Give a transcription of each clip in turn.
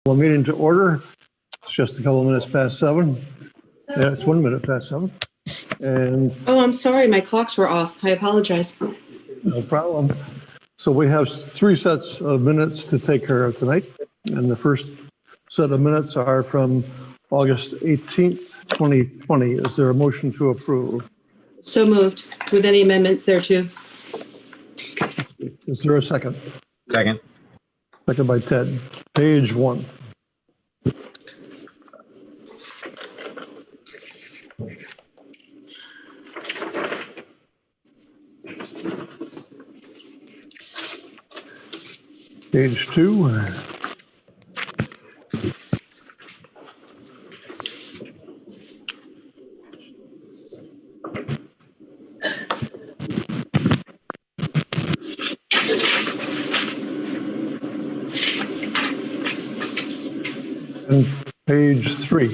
Well, meeting to order. It's just a couple of minutes past 7. Yeah, it's 1 minute past 7. And Oh, I'm sorry. My clocks were off. I apologize. no problem. So we have 3 sets of minutes to take care of tonight. And the first set of minutes are from August 18th, 2020. Is there a motion to approve? So moved with any amendments there too. Is there a second? Second. Second by Ted. Page 1. Page 2. And page 3.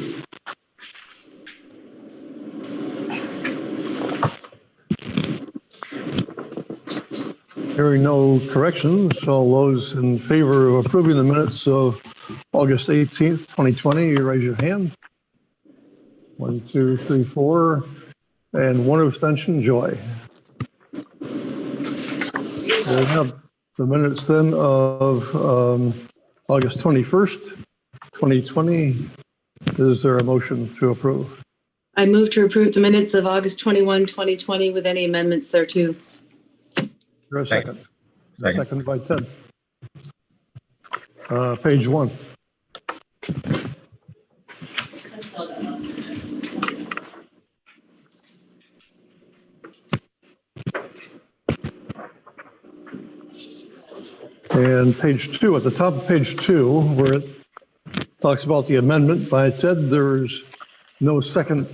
Hearing no corrections, all those in favor of approving the minutes of August 18th, 2020, you raise your hand. 1, 2, 3, 4, and 1 abstention, Joy. We have the minutes then of August 21st, 2020. Is there a motion to approve? I move to approve the minutes of August 21, 2020 with any amendments there too. Is there a second? Second. Second by Ted. Page 1. And page 2, at the top of page 2, where it talks about the amendment by Ted, there's no second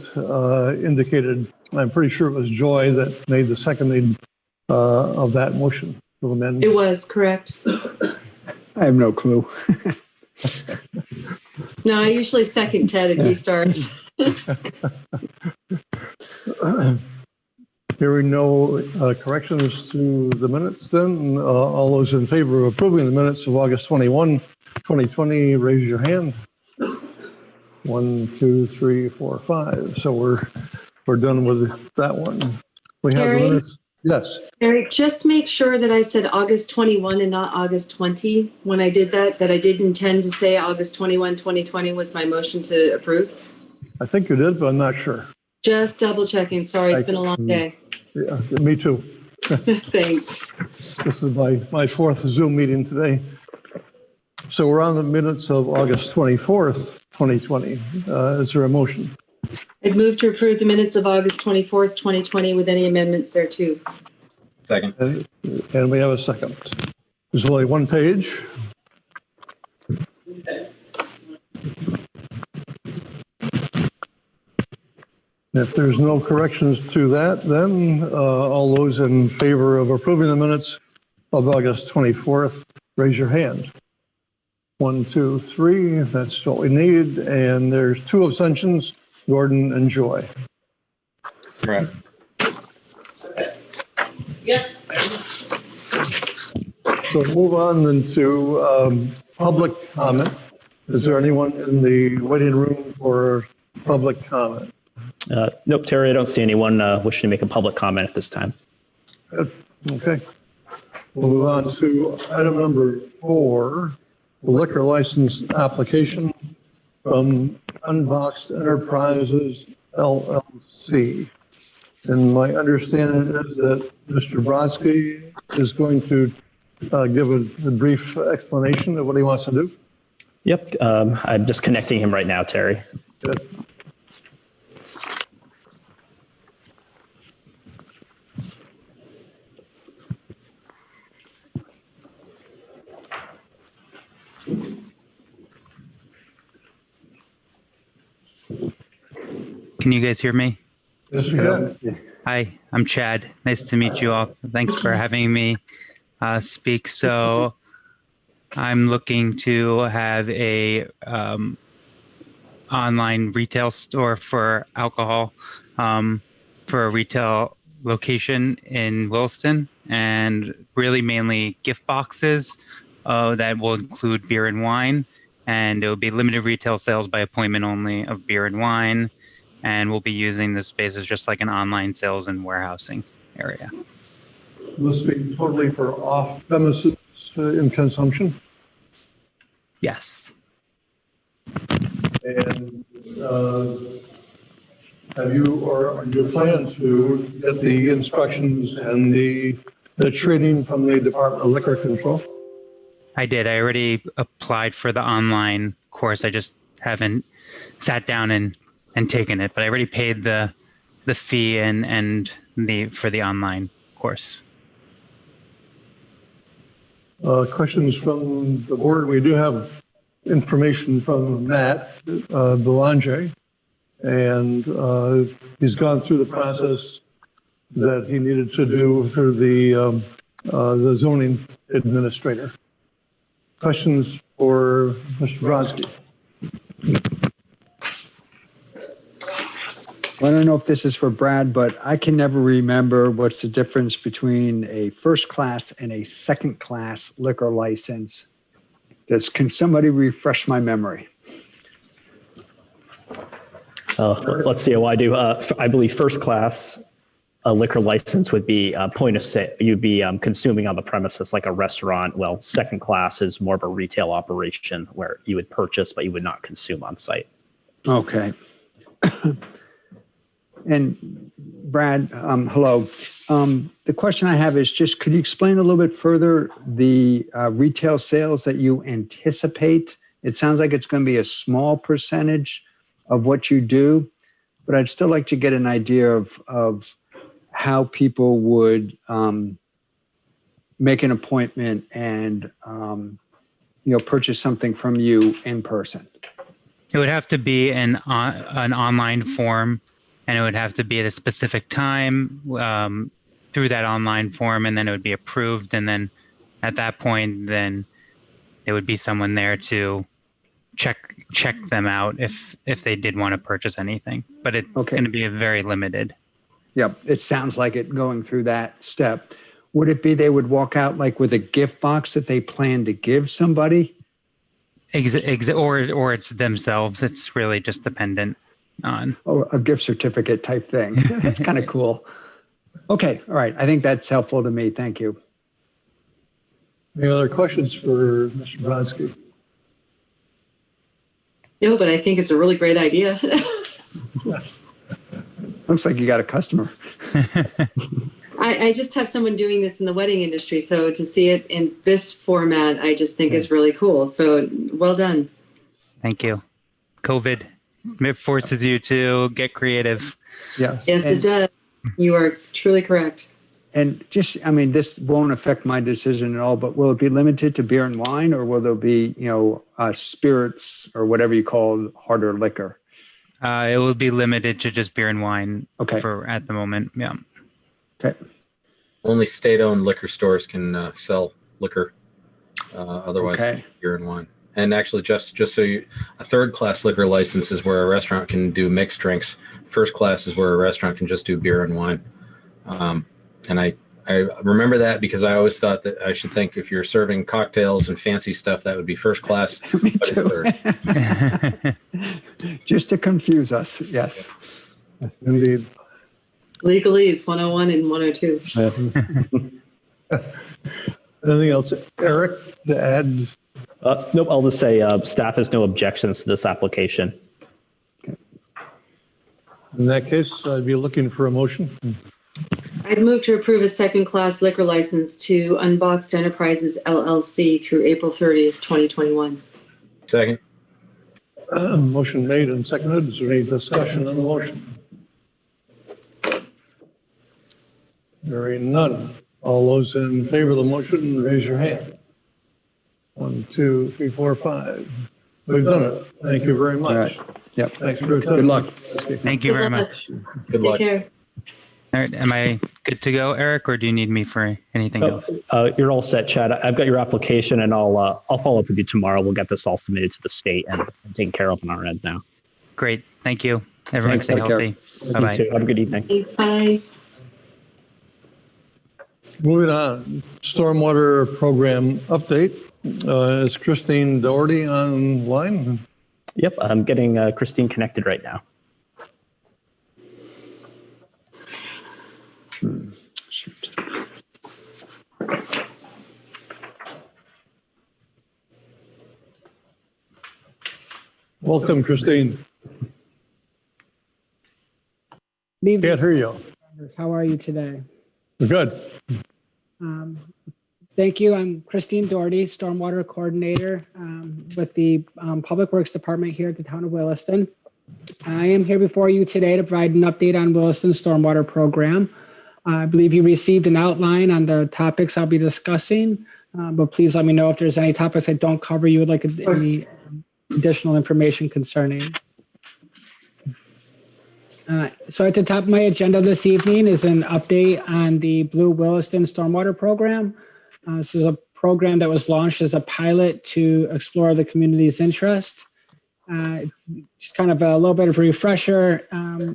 indicated. I'm pretty sure it was Joy that made the seconding of that motion to amend. It was correct. I have no clue. No, I usually second Ted if he starts. Hearing no corrections to the minutes, then all those in favor of approving the minutes of August 21, 2020, raise your hand. 1, 2, 3, 4, 5. So we're done with that one. We have the Terry? minutes. Yes. Eric, just make sure that I said August 21 and not August 20 when I did that I did intend to say August 21, 2020 was my motion to approve. I think you did, but I'm not sure. Just double checking. Sorry, it's been a long day. Yeah, me too. Thanks. This is my 4th Zoom meeting today. So we're on the minutes of August 24th, 2020. Is there a motion? I'd move to approve the minutes of August 24th, 2020 with any amendments there too. Second. And we have a second. There's only one page. If there's no corrections to that, then all those in favor of approving the minutes of August 24th, raise your hand. 1, 2, 3, that's what we need. And there's 2 abstentions, Gordon and Joy. Correct. So move on then to public comment. Is there anyone in the waiting room for public comment? Nope, Terry, I don't see anyone wishing to make a public comment at this time. Good. Okay. We'll move on to item number 4, the liquor license application from Unboxed Enterprises LLC. And my understanding is that Mr. Brodsky is going to give a brief explanation of what he wants to do. Yep, I'm just connecting him right now, Terry. Good. Can you guys hear me? Yes, you can. Hi, I'm Chad. Nice to meet you all. Thanks for having me speak. So I'm looking to have a online retail store for alcohol for a retail location in Williston, and really mainly gift boxes that will include beer and wine, and it will be limited retail sales by appointment only of beer and wine. And we'll be using this space as just like an online sales and warehousing area. Will this be totally for off-premises in consumption? Yes. And have you, or are you plan to get the inspections and the training from the Department of Liquor Control? I did. I already applied for the online course. I just haven't sat down and taken it, but I already paid the fee and for the online course. Questions from the board? We do have information from Matt Belanger, and he's gone through the process that he needed to do through the zoning administrator. Questions for Mr. Brodsky? Well, I don't know if this is for Brad, but I can never remember what's the difference between a first class and a second class liquor license. Can somebody refresh my memory? Let's see how I do. I believe first class a liquor license would be point of sale. You'd be consuming on the premises like a restaurant. Well, second class is more of a retail operation where you would purchase, but you would not consume on site. Okay. And Brad, hello. The question I have is just, could you explain a little bit further the retail sales that you anticipate? It sounds like it's going to be a small percentage of what you do, but I'd still like to get an idea of how people would make an appointment and purchase something from you in person. It would have to be an online form, and it would have to be at a specific time through that online form, and then it would be approved. And then at that point, then there would be someone there to check them out if they did want to purchase anything. But it's going to be very limited. Yep, it sounds like it going through that step. Would it be they would walk out like with a gift box that they plan to give somebody? Or it's themselves. It's really just dependent on. Oh, a gift certificate type thing. That's kind of cool. Okay, all right. I think that's helpful to me. Thank you. Any other questions for Mr. Brodsky? No, but I think it's a really great idea. Looks like you got a customer. I just have someone doing this in the wedding industry, so to see it in this format, I just think is really cool. So well done. Thank you. COVID, it forces you to get creative. Yeah. Yes, it does. You are truly correct. And just, this won't affect my decision at all, but will it be limited to beer and wine, or will there be, spirits or whatever you call harder liquor? It will be limited to just beer and wine. Okay. For at the moment. Yeah. Okay. Only state-owned liquor stores can sell liquor. Otherwise, Okay. beer and wine. And actually, just so a third-class liquor license is where a restaurant can do mixed drinks. First class is where a restaurant can just do beer and wine. And I remember that because I always thought that I should think if you're serving cocktails and fancy stuff, that would be first class. Me But too. it's third. Just to confuse us. Yes. Indeed. Legalese 101 and 102. Anything else, Eric, to add? Nope, I'll just say staff has no objections to this application. In that case, I'd be looking for a motion. I'd move to approve a second-class liquor license to Unboxed Enterprises LLC through April 30th, 2021. Second. Motion made and seconded. Is there any discussion on the motion? Hearing none. All those in favor of the motion, raise your hand. 1, 2, 3, 4, 5. We've done it. Thank you very much. All right. Yep. Thanks for your time. Good luck. Thank you very much. Good Take luck. care. All right, am I good to go, Eric, or do you need me for anything else? You're all set, Chad. I've got your application, and I'll follow up with you tomorrow. We'll get this all submitted to the state and taken care of on our end now. Great. Thank you. Everyone Thanks, stay take care. healthy. You Bye-bye. too. Have a good evening. Thanks. Bye. Moving on, stormwater program update. Is Christine Doherty online? Yep, I'm getting Christine connected right now. Shoot. Welcome, Christine. Good evening, Can't hear you. members. How are you today? Good. Thank you. I'm Christine Doherty, Stormwater Coordinator with the Public Works Department here at the town of Williston. I am here before you today to provide an update on Williston's stormwater program. I believe you received an outline on the topics I'll be discussing, but please let me know if there's any topics I don't cover you would like any additional information concerning. So at the top of my agenda this evening is an update on the Blue Williston Stormwater Program. This is a program that was launched as a pilot to explore the community's interest. Just kind of a little bit of a refresher.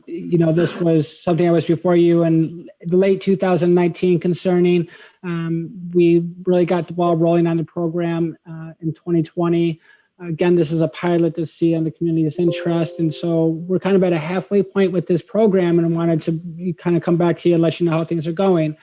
This was something that was before you in the late 2019 concerning. We really got the ball rolling on the program in 2020. Again, this is a pilot to see on the community's interest. And so we're kind of at a halfway point with this program, and I wanted to kind of come back to you and let you know how things are going.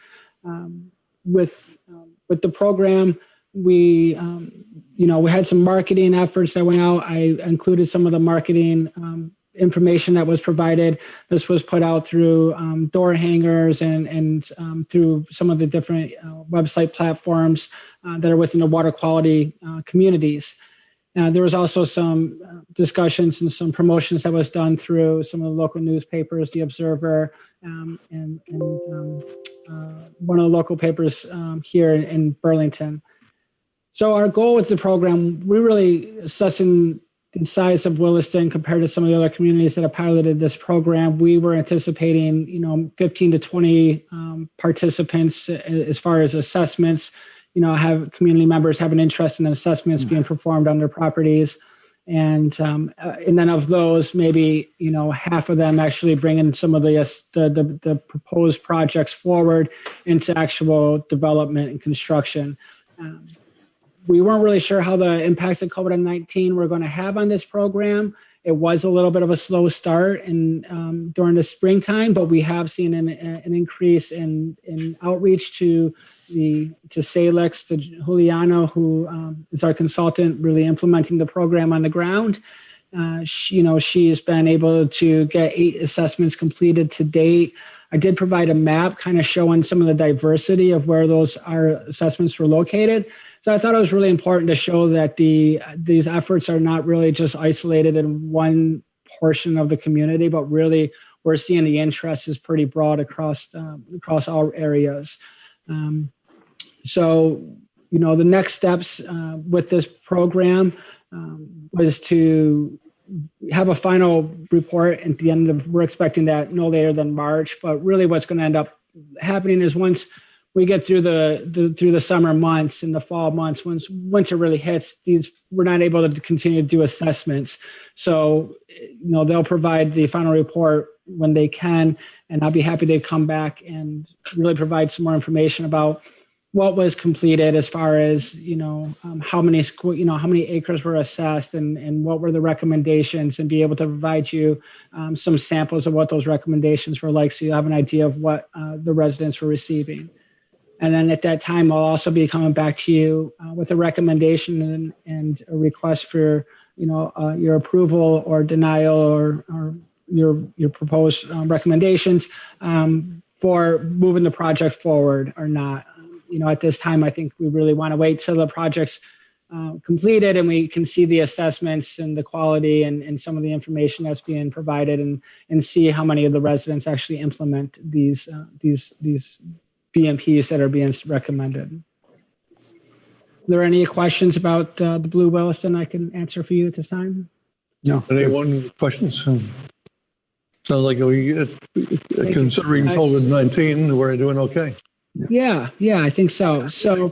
With the program, we had some marketing efforts that went out. I included some of the marketing information that was provided. This was put out through door hangers and through some of the different website platforms that are within the water quality communities. There was also some discussions and some promotions that was done through some of the local newspapers, The Observer, and one of the local papers here in Burlington. So our goal with the program, we're really assessing the size of Williston compared to some of the other communities that have piloted this program. We were anticipating, 15 to 20 participants as far as assessments. Have community members have an interest in assessments being performed on their properties. And then of those, maybe, half of them actually bring in some of the proposed projects forward into actual development and construction. We weren't really sure how the impacts of COVID-19 were going to have on this program. It was a little bit of a slow start during the springtime, but we have seen an increase in outreach to Salix, to Juliano, who is our consultant, really implementing the program on the ground. She has been able to get 8 assessments completed to date. I did provide a map kind of showing some of the diversity of where our assessments were located. So I thought it was really important to show that these efforts are not really just isolated in one portion of the community, but really we're seeing the interest is pretty broad across all areas. So the next steps with this program was to have a final report at the end of, we're expecting that no later than March, but really what's going to end up happening is once we get through the summer months and the fall months, once winter really hits, we're not able to continue to do assessments. So, they'll provide the final report when they can, and I'll be happy to come back and really provide some more information about what was completed as far as, how many acres were assessed and what were the recommendations, and be able to provide you some samples of what those recommendations were like, so you have an idea of what the residents were receiving. And then at that time, I'll also be coming back to you with a recommendation and a request for, your approval or denial or your proposed recommendations for moving the project forward or not. At this time, I think we really want to wait till the project's completed and we can see the assessments and the quality and some of the information that's being provided and see how many of the residents actually implement these BMPs that are being recommended. Are there any questions about the Blue Williston I can answer for you at this time? No. Anyone with questions? Sounds like considering COVID-19, we're doing okay. Yeah, I think so. So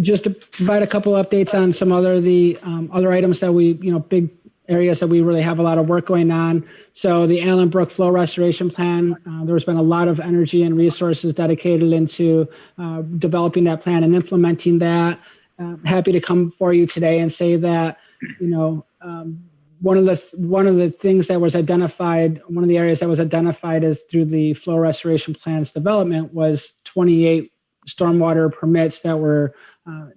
just to provide a couple updates on some other items that we, big areas that we really have a lot of work going on. So the Allen Brook Flow Restoration Plan, there's been a lot of energy and resources dedicated into developing that plan and implementing that. happy to come for you today and say that, one of the things that was identified, one of the areas that was identified as through the flow restoration plans development was 28 stormwater permits that were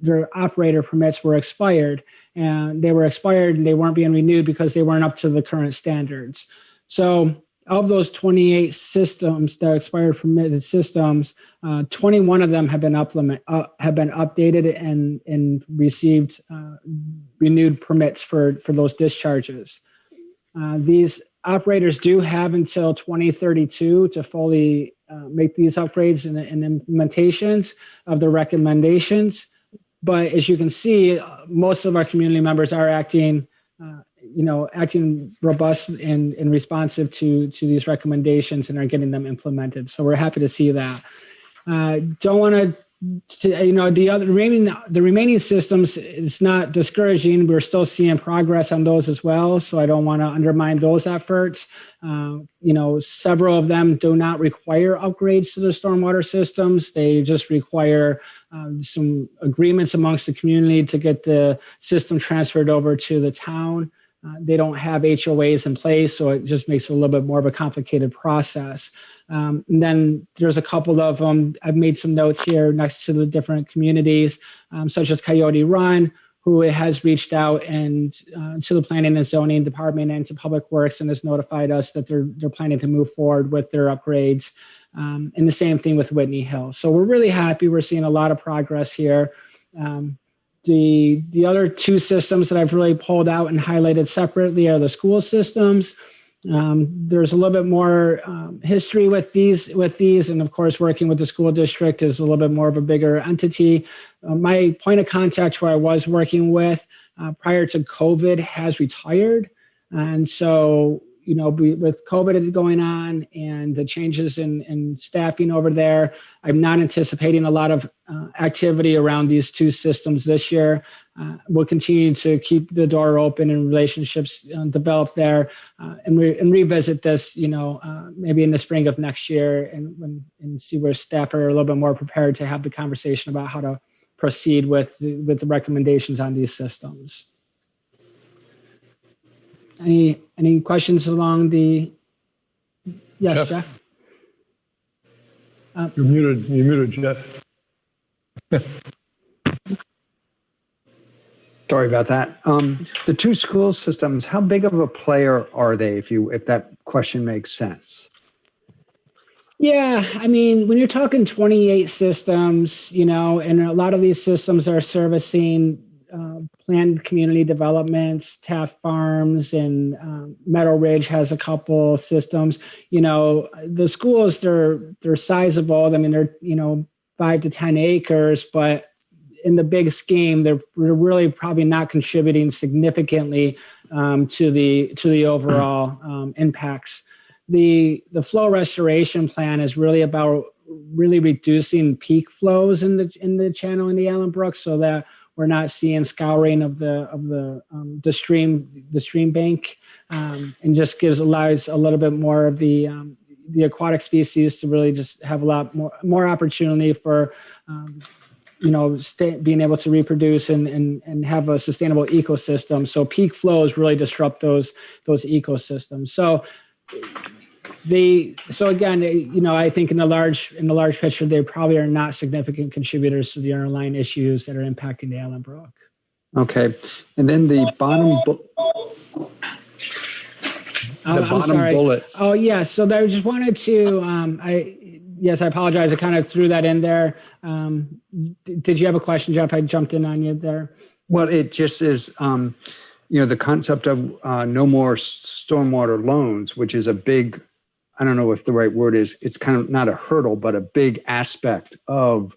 their operator permits were expired, and they weren't being renewed because they weren't up to the current standards. So of those 28 systems that expired permitted systems, 21 of them have been updated and received renewed permits for those discharges. These operators do have until 2032 to fully make these upgrades and implementations of the recommendations. But as you can see, most of our community members are acting robust and responsive to these recommendations and are getting them implemented. So we're happy to see that. Don't want to, the remaining systems, it's not discouraging. We're still seeing progress on those as well. So I don't want to undermine those efforts. Several of them do not require upgrades to the stormwater systems. They just require some agreements amongst the community to get the system transferred over to the town. They don't have HOAs in place, so it just makes it a little bit more of a complicated process. And then there's a couple of them. I've made some notes here next to the different communities, such as Coyote Run, who has reached out and to the Planning and Zoning Department and to Public Works and has notified us that they're planning to move forward with their upgrades. And the same thing with Whitney Hill. So we're really happy. We're seeing a lot of progress here. The other two systems that I've really pulled out and highlighted separately are the school systems. There's a little bit more history with these, and of course, working with the school district is a little bit more of a bigger entity. My point of contact who I was working with prior to COVID has retired, and so with COVID going on and the changes in staffing over there, I'm not anticipating a lot of activity around these two systems this year. We'll continue to keep the door open and relationships develop there, and revisit this, maybe in the spring of next year, and see where staff are a little bit more prepared to have the conversation about how to proceed with the recommendations on these systems. Any questions along the? Yes, Jeff. You're muted, Jeff. Sorry about that. The two school systems, how big of a player are they, if that question makes sense? Yeah, I mean, when you're talking 28 systems, and a lot of these systems are servicing planned community developments, Taft Farms, and Meadow Ridge has a couple systems. The schools, they're sizable. I mean, they're 5 to 10 acres, but in the big scheme, they're really probably not contributing significantly to the overall impacts. The flow restoration plan is really about reducing peak flows in the channel in the Allen Brook, so that we're not seeing scouring of the stream bank, and just allows a little bit more of the aquatic species to really just have a lot more opportunity for being able to reproduce and have a sustainable ecosystem. So peak flows really disrupt those ecosystems. So again, I think in the large picture, they probably are not significant contributors to the underlying issues that are impacting the Allen Brook. Okay, and then the bottom bullet. Oh yeah, so I just wanted to. I apologize. I kind of threw that in there. Did you have a question, Jeff? I jumped in on you there. Well, it just is, the concept of no more stormwater loans, which is a big, I don't know if the right word is, it's kind of not a hurdle, but a big aspect of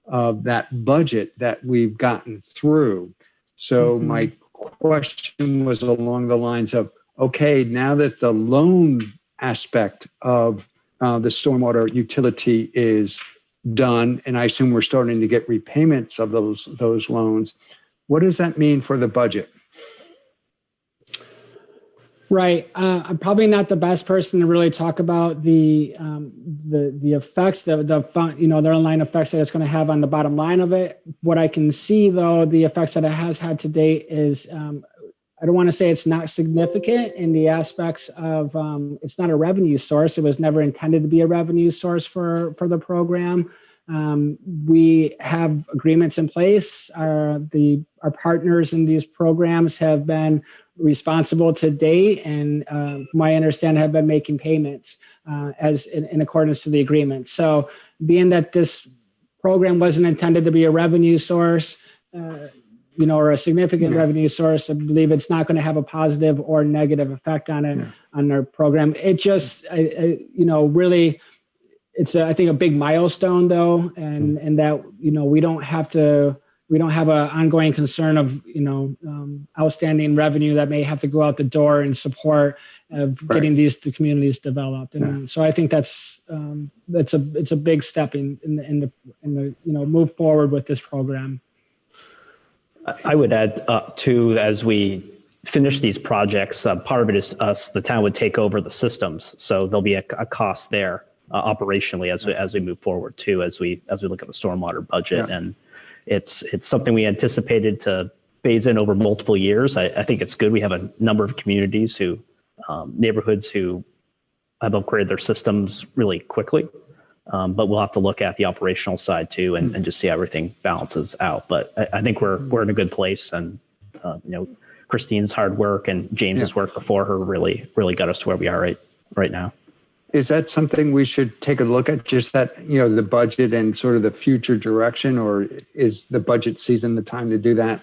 that budget that we've gotten through. So my question was along the lines of, okay, now that the loan aspect of the stormwater utility is done, and I assume we're starting to get repayments of those loans, what does that mean for the budget? Right. I'm probably not the best person to really talk about the effects, the fun, the underlying effects that it's going to have on the bottom line of it. What I can see, though, the effects that it has had to date is, I don't want to say it's not significant in the aspects of it's not a revenue source. It was never intended to be a revenue source for the program. We have agreements in place. Our partners in these programs have been responsible to date, and from my understanding, have been making payments as in accordance to the agreement. So, being that this program wasn't intended to be a revenue source, or a significant revenue source, I believe it's not going to have a positive or negative effect on it on our program. It just, really. It's I think a big milestone though, and that we don't have an ongoing concern of outstanding revenue that may have to go out the door in support of getting the communities developed. And so I think that's a big step in the move forward with this program. I would add too, as we finish these projects, part of it is the town would take over the systems, so there'll be a cost there. Operationally as we move forward too, as we look at the stormwater budget, and it's something we anticipated to phase in over multiple years. I think it's good. We have a number of communities neighborhoods who have upgraded their systems really quickly, but we'll have to look at the operational side too and just see how everything balances out. But I think we're in a good place, and Christine's hard work and James's work before her really got us to where we are right now. Is that something we should take a look at, just that, the budget and sort of the future direction, or is the budget season the time to do that?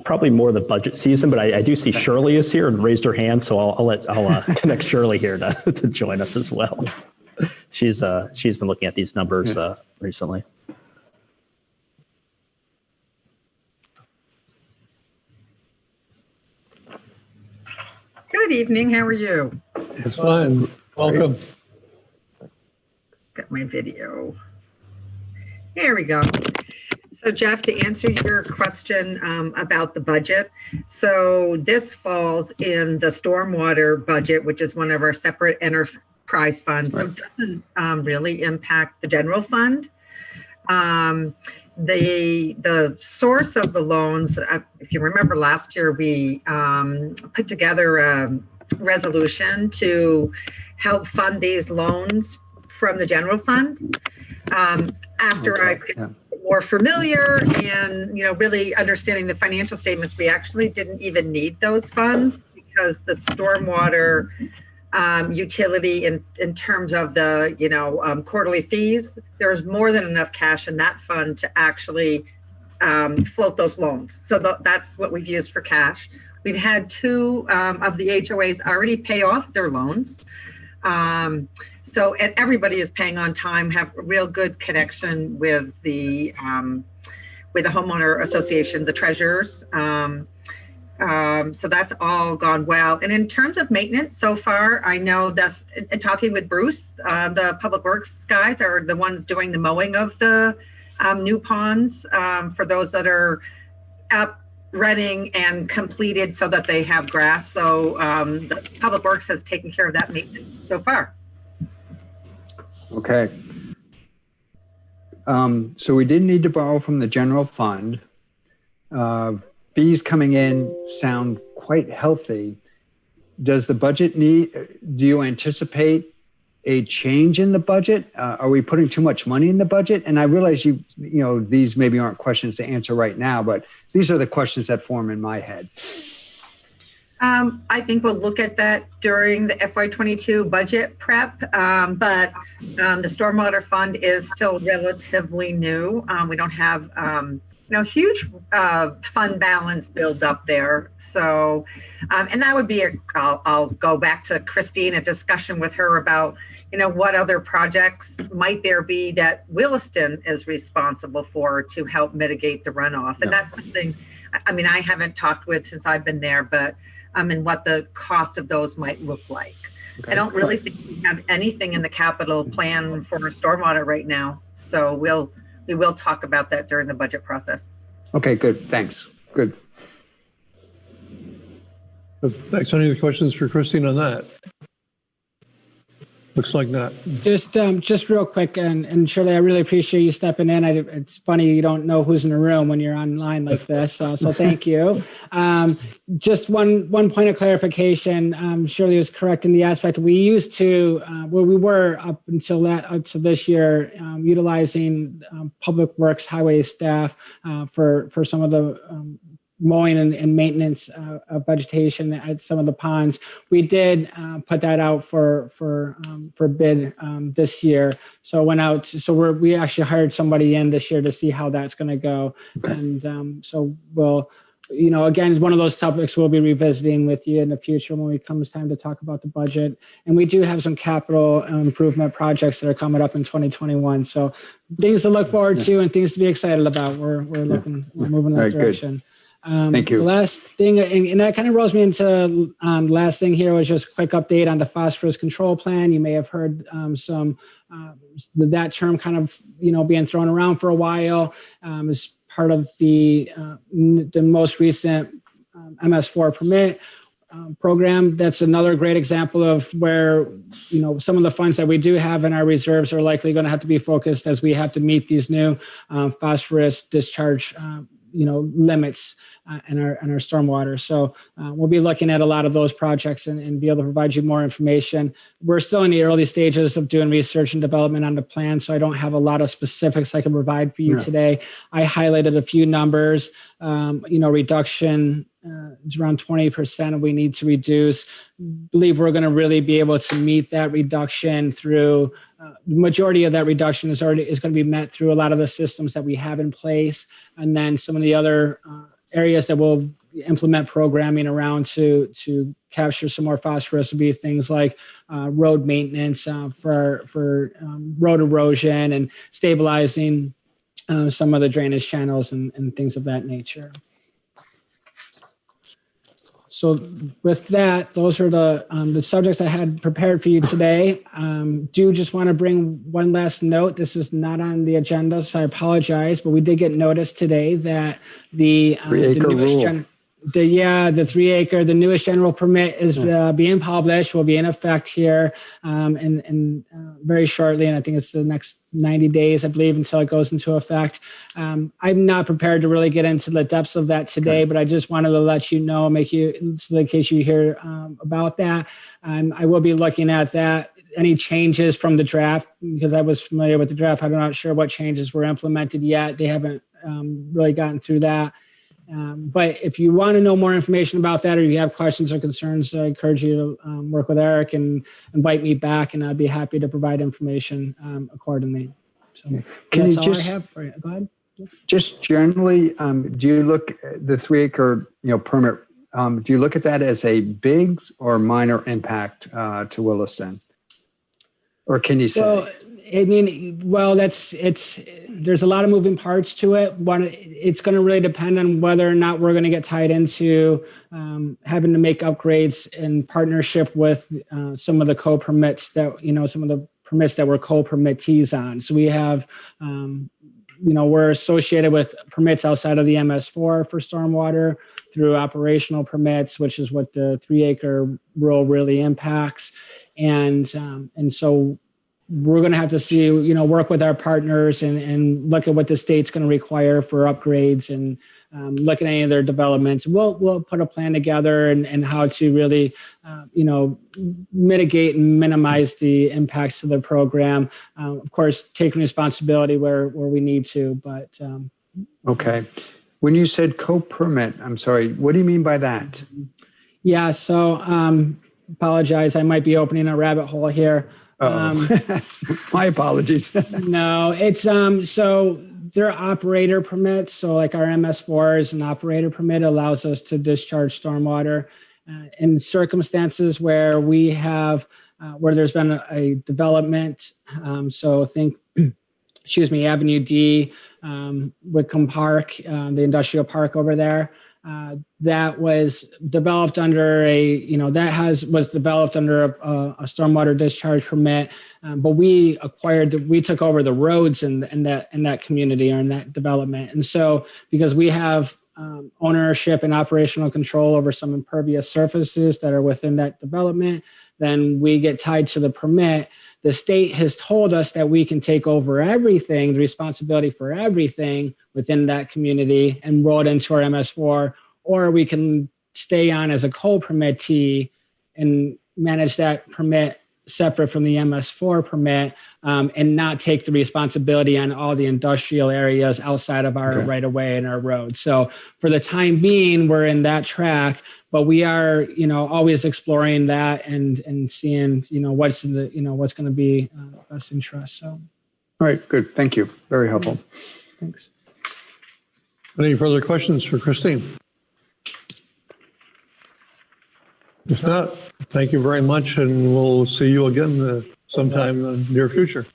Probably more the budget season, but I do see Shirley is here and raised her hand, so I'll connect Shirley here to join us as well. She's been looking at these numbers recently. Good evening. How are you? It's fine. Welcome. Got my video. There we go. So Jeff, to answer your question about the budget, so this falls in the stormwater budget, which is one of our separate enterprise funds. So it doesn't really impact the general fund. The source of the loans, if you remember last year, we put together a resolution to help fund these loans from the general fund. After I got more familiar and really understanding the financial statements, we actually didn't even need those funds because the stormwater utility in terms of the quarterly fees, there's more than enough cash in that fund to actually float those loans. So that's what we've used for cash. We've had two of the HOAs already pay off their loans. And everybody is paying on time, have a real good connection with the homeowner association, the treasurers. So that's all gone well. And in terms of maintenance so far, I know that's talking with Bruce, the public works guys are the ones doing the mowing of the new ponds for those that are up, running and completed so that they have grass. So the public works has taken care of that maintenance so far. Okay. So we didn't need to borrow from the general fund. Fees coming in sound quite healthy. Does the budget do you anticipate a change in the budget? Are we putting too much money in the budget? And I realize these maybe aren't questions to answer right now, but these are the questions that form in my head. I think we'll look at that during the FY22 budget prep, but the stormwater fund is still relatively new. We don't have huge fund balance build up there. So, and that would be I'll go back to Christine, a discussion with her about, what other projects might there be that Williston is responsible for to help mitigate the runoff. And that's something, I haven't talked with since I've been there, but and what the cost of those might look like. Okay. I don't really think we have anything in the capital plan for stormwater right now. So we will talk about that during the budget process. Okay, good. Thanks. Good. Thanks. Any other questions for Christine on that? Looks like not. Just real quick, and Shirley, I really appreciate you stepping in. It's funny you don't know who's in the room when you're online like this, so thank you. Just one point of clarification. Shirley was correct in the aspect we used to, we were up until this year, utilizing public works highway staff for some of the mowing and maintenance of vegetation at some of the ponds. We did put that out for bid this year. So it went out. So we actually hired somebody in this year to see how that's going to go. And so we'll, again, it's one of those topics we'll be revisiting with you in the future when it comes time to talk about the budget. And we do have some capital improvement projects that are coming up in 2021. So things to look forward to and things to be excited about. We're moving in that direction. Good. Thank you. The last thing, and that kind of rolls me into the last thing here was just a quick update on the phosphorus control plan. You may have heard that term kind of, being thrown around for a while as part of the most recent MS4 permit program. That's another great example of where, some of the funds that we do have in our reserves are likely going to have to be focused as we have to meet these new phosphorus discharge limits in our stormwater. So we'll be looking at a lot of those projects and be able to provide you more information. We're still in the early stages of doing research and development on the plan, so I don't have a lot of specifics I can provide for you today. I highlighted a few numbers, reduction is around 20%, and we need to reduce. Believe we're going to really be able to meet that reduction through the majority of that reduction is going to be met through a lot of the systems that we have in place, and then some of the other areas that we'll implement programming around to capture some more phosphorus will be things like road maintenance for road erosion and stabilizing some of the drainage channels and things of that nature. So with that, those are the subjects I had prepared for you today. Do just want to bring one last note. This is not on the agenda, so I apologize, but we did get notice today that the newest the newest general permit is being published, will be in effect here in very shortly. And I think it's the next 90 days, I believe, until it goes into effect. I'm not prepared to really get into the depths of that today, but I just wanted to let you know, so in case you hear about that. I will be looking at that. Any changes from the draft, because I was familiar with the draft. I'm not sure what changes were implemented yet. They haven't really gotten through that. But if you want to know more information about that, or you have questions or concerns, I encourage you to work with Eric and invite me back, and I'd be happy to provide information accordingly. So can you all just I have for you. Go ahead. Just generally, do you look at the 3 acre permit? Do you look at that as a big or minor impact to Williston, or can you say? Well, I mean, there's a lot of moving parts to it. It's going to really depend on whether or not we're going to get tied into having to make upgrades in partnership with some of the co-permits that, some of the permits that we're co-permittees on. So we have, we're associated with permits outside of the MS4 for stormwater through operational permits, which is what the 3 acre rule really impacts. And so we're going to have to see, work with our partners and look at what the state's going to require for upgrades and look at any of their developments. We'll put a plan together and how to really, mitigate and minimize the impacts to the program. Of course, taking responsibility where we need to, but. Okay. When you said co-permit, I'm sorry, what do you mean by that? Yeah. So apologize. I might be opening a rabbit hole here. My apologies. No, it's so they're operator permits. So like our MS4 is an operator permit, allows us to discharge stormwater in circumstances where we have where there's been a development. So think, Avenue D, Whitcomb Park, the industrial park over there. That was developed under was developed under a stormwater discharge permit, but we took over the roads in that community or in that development. And so because we have ownership and operational control over some impervious surfaces that are within that development, then we get tied to the permit. The state has told us that we can take over everything, the responsibility for everything within that community and roll it into our MS4, or we can stay on as a co-permittee and manage that permit separate from the MS4 permit, and not take the responsibility on all the industrial areas outside of our right of way and our road. So for the time being, we're in that track, but we are, always exploring that and seeing, what's in the, what's going to be best interest. So. All right, good. Thank you. Very helpful. Thanks. Any further questions for Christine? If not, thank you very much, and we'll see you again sometime in the near future.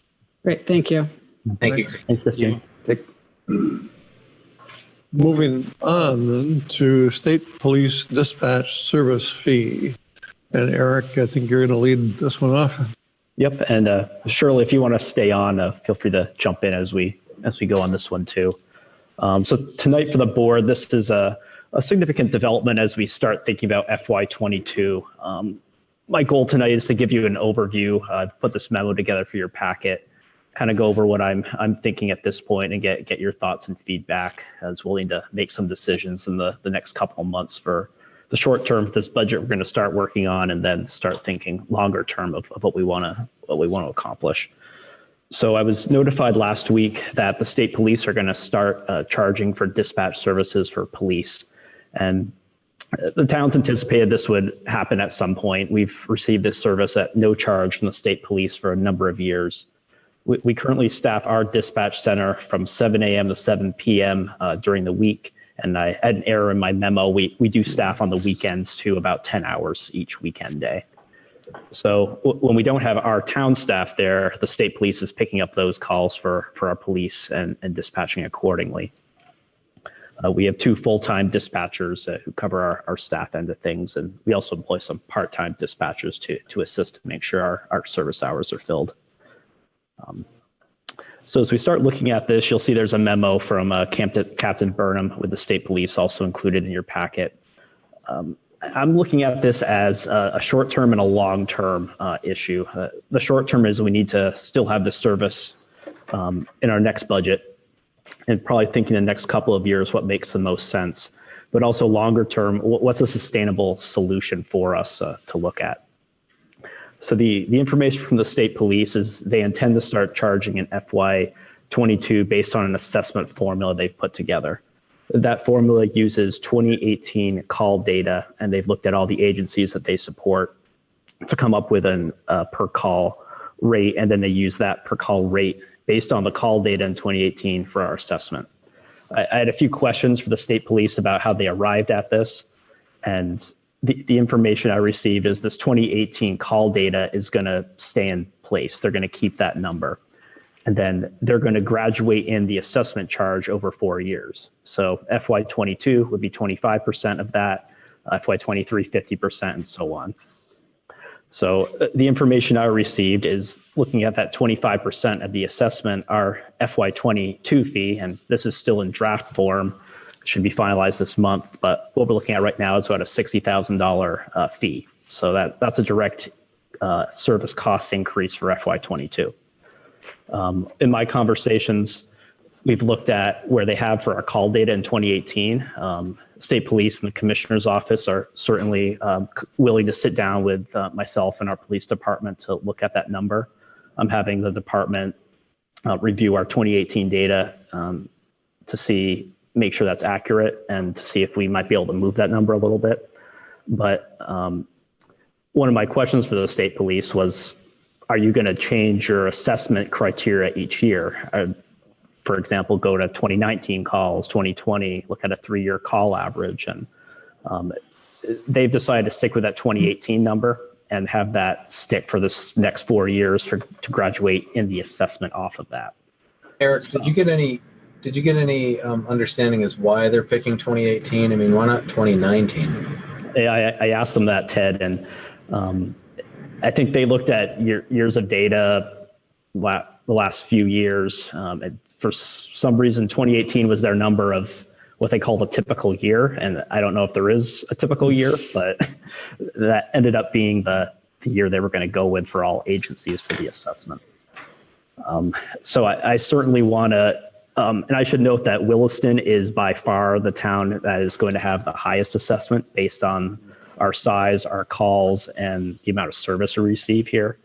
Great, thank you. Thank you. Thanks, Christine. Moving on then to state police dispatch service fee. And Eric, I think you're going to lead this one off. Yep, and Shirley, if you want to stay on, feel free to jump in as we go on this one too. So tonight for the board, this is a significant development as we start thinking about FY22. My goal tonight is to give you an overview, put this memo together for your packet, kind of go over what I'm thinking at this point and get your thoughts and feedback, as willing to make some decisions in the next couple of months for the short term, this budget we're going to start working on, and then start thinking longer term of what we want to accomplish. So I was notified last week that the state police are going to start charging for dispatch services for police. And the town's anticipated this would happen at some point. We've received this service at no charge from the state police for a number of years. We currently staff our dispatch center from 7 a.m. to 7 p.m. During the week. And I had an error in my memo. We do staff on the weekends too, about 10 hours each weekend day. So when we don't have our town staff there, the state police is picking up those calls for our police and dispatching accordingly. We have 2 full-time dispatchers who cover our staff end of things. And we also employ some part-time dispatchers to assist to make sure our service hours are filled. So as we start looking at this, you'll see there's a memo from Captain Burnham with the state police also included in your packet. I'm looking at this as a short-term and a long-term issue. The short-term is we need to still have this service in our next budget, and probably thinking the next couple of years what makes the most sense. But also longer term, what's a sustainable solution for us to look at? So the information from the state police is they intend to start charging in FY22 based on an assessment formula they've put together. That formula uses 2018 call data, and they've looked at all the agencies that they support to come up with an per call rate, and then they use that per call rate based on the call data in 2018 for our assessment. I had a few questions for the state police about how they arrived at this, and the information I received is this 2018 call data is going to stay in place. They're going to keep that number. And then they're going to graduate in the assessment charge over 4 years. So FY22 would be 25% of that, FY23, 50%, and so on. So the information I received is looking at that 25% of the assessment, our FY22 fee, and this is still in draft form, should be finalized this month, but what we're looking at right now is about a $60,000 fee. So that's a direct service cost increase for FY22. In my conversations, we've looked at where they have for our call data in 2018. State police and the commissioner's office are certainly willing to sit down with myself and our police department to look at that number. I'm having the department review our 2018 data to make sure that's accurate and to see if we might be able to move that number a little bit. But one of my questions for the state police was, are you going to change your assessment criteria each year? For example, go to 2019 calls, 2020, look at a 3-year call average. And they've decided to stick with that 2018 number and have that stick for this next 4 years to graduate in the assessment off of that. Eric, did you get any understanding as why they're picking 2018? I mean, why not 2019? I asked them that, Ted, and I think they looked at years of data the last few years. And for some reason, 2018 was their number of what they call the typical year. And I don't know if there is a typical year, but that ended up being the year they were going to go with for all agencies for the assessment. So I certainly want to, and I should note that Williston is by far the town that is going to have the highest assessment based on our size, our calls, and the amount of service we receive here.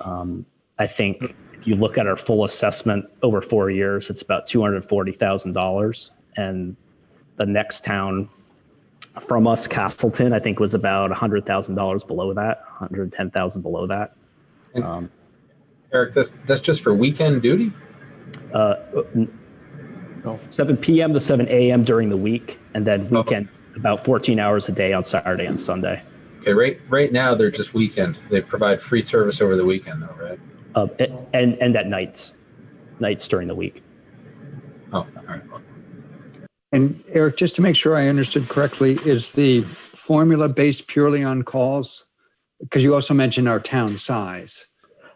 I think if you look at our full assessment over 4 years, it's about $240,000. And the next town from us, Castleton, I think was about $100,000 below that, $110,000 below that. Eric, that's just for weekend duty? 7 p.m. to 7 a.m. during the week, and then weekend about 14 hours a day on Saturday and Sunday. Okay, right now they're just weekend. They provide free service over the weekend, though, right? And at nights during the week. Oh, all right. And Eric, just to make sure I understood correctly, is the formula based purely on calls? Because you also mentioned our town size.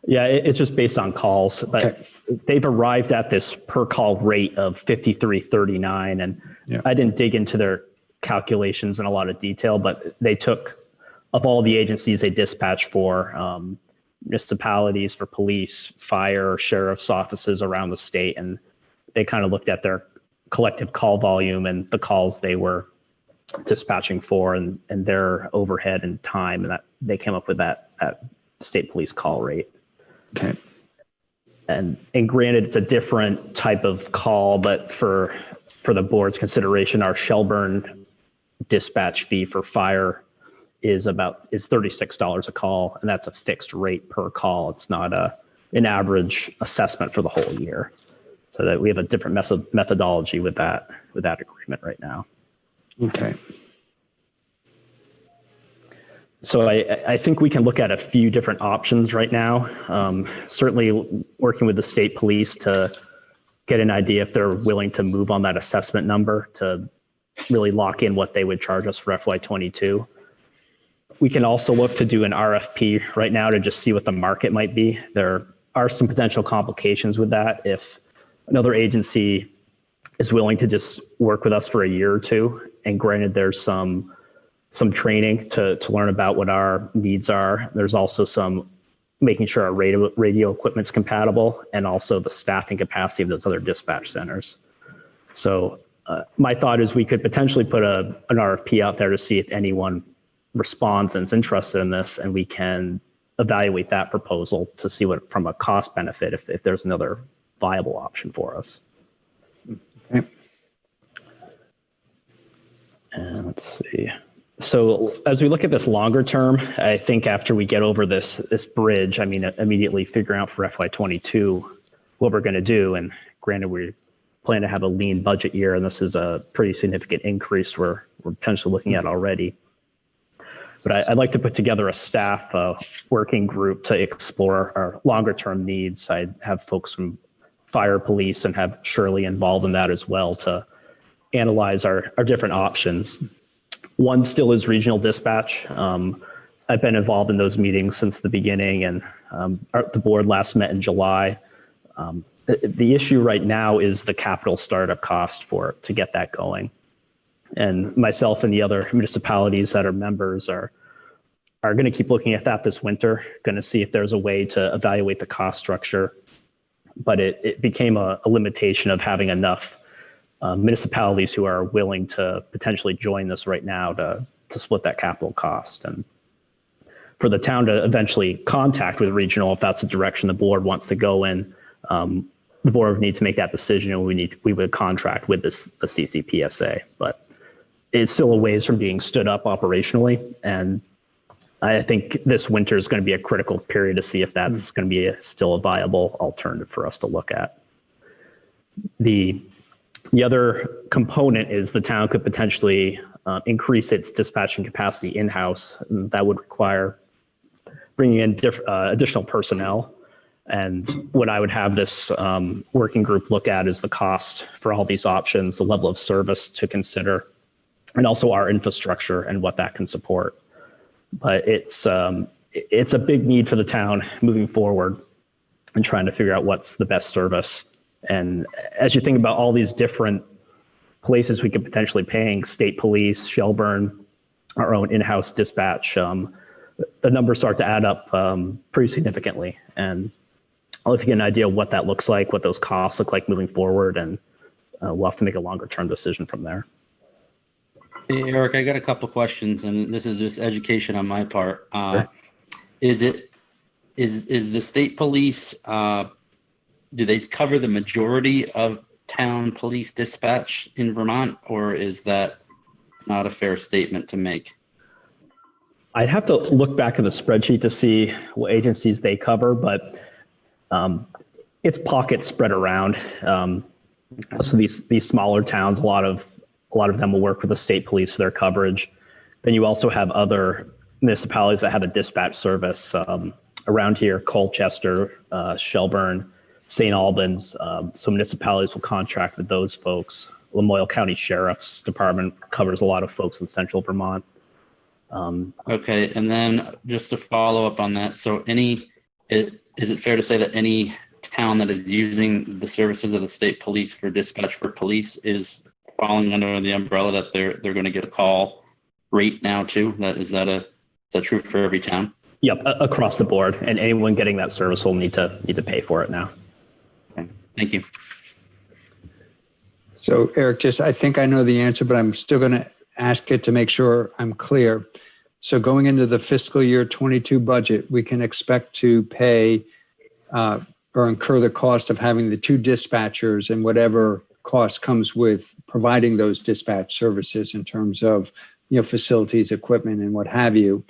Yeah, it's just based on calls, but Okay. they've arrived at this per call rate of 53.39. And Yeah. I didn't dig into their calculations in a lot of detail, but they took, of all the agencies they dispatch for, municipalities, for police, fire, sheriff's offices around the state, and they kind of looked at their collective call volume and the calls they were dispatching for and their overhead and time, and that they came up with that state police call rate. Okay. And granted, it's a different type of call, but for the board's consideration, our Shelburne dispatch fee for fire is $36 a call, and that's a fixed rate per call. It's not an average assessment for the whole year. So that we have a different methodology with that agreement right now. Okay. So I think we can look at a few different options right now. Certainly working with the state police to get an idea if they're willing to move on that assessment number to really lock in what they would charge us for FY22. We can also look to do an RFP right now to just see what the market might be. There are some potential complications with that. If another agency is willing to just work with us for a year or two, and granted there's some training to learn about what our needs are. There's also some making sure our radio equipment's compatible, and also the staffing capacity of those other dispatch centers. So my thought is we could potentially put an RFP out there to see if anyone responds and is interested in this, and we can evaluate that proposal to see what from a cost benefit if there's another viable option for us. Okay. And let's see. So as we look at this longer term, I think after we get over this bridge, I mean, immediately figuring out for FY22 what we're going to do. And granted, we plan to have a lean budget year, and this is a pretty significant increase we're potentially looking at already. But I'd like to put together a staff working group to explore our longer term needs. I have folks from fire, police, and have Shirley involved in that as well to analyze our different options. One still is regional dispatch. I've been involved in those meetings since the beginning, and the board last met in July. The issue right now is the capital startup cost to get that going. And myself and the other municipalities that are members are going to keep looking at that this winter, going to see if there's a way to evaluate the cost structure. But it became a limitation of having enough municipalities who are willing to potentially join this right now to split that capital cost. And for the town to eventually contact with regional, if that's the direction the board wants to go in, the board would need to make that decision, and we would contract with the CCPSA. But it's still a ways from being stood up operationally. And I think this winter is going to be a critical period to see if that's going to be still a viable alternative for us to look at. The other component is the town could potentially increase its dispatching capacity in-house. That would require bringing in additional personnel. And what I would have this working group look at is the cost for all these options, the level of service to consider, and also our infrastructure and what that can support. But it's a big need for the town moving forward and trying to figure out what's the best service. And as you think about all these different places we could potentially paying state police, Shelburne, our own in-house dispatch, the numbers start to add up pretty significantly. And I'll let you get an idea of what that looks like, what those costs look like moving forward, and we'll have to make a longer term decision from there. Hey, Eric, I got a couple questions, and this is just education on my part. Sure. Is the state police, do they cover the majority of town police dispatch in Vermont, or is that not a fair statement to make? I'd have to look back in the spreadsheet to see what agencies they cover, but it's pockets spread around. So these smaller towns, a lot of them will work with the state police for their coverage. Then you also have other municipalities that have a dispatch service around here: Colchester, Shelburne, St. Albans. So municipalities will contract with those folks. Lamoille County Sheriff's Department covers a lot of folks in central Vermont. Okay, and then just to follow up on that, so is it fair to say that any town that is using the services of the state police for dispatch for police is falling under the umbrella that they're going to get a call rate now too? Is that true for every town? Yep, across the board, and anyone getting that service will need to pay for it now. Okay, thank you. So Eric, I think I know the answer, but I'm still going to ask it to make sure I'm clear. So going into the fiscal year 22 budget, we can expect to pay or incur the cost of having the two dispatchers and whatever cost comes with providing those dispatch services in terms of, facilities, equipment, and what have you.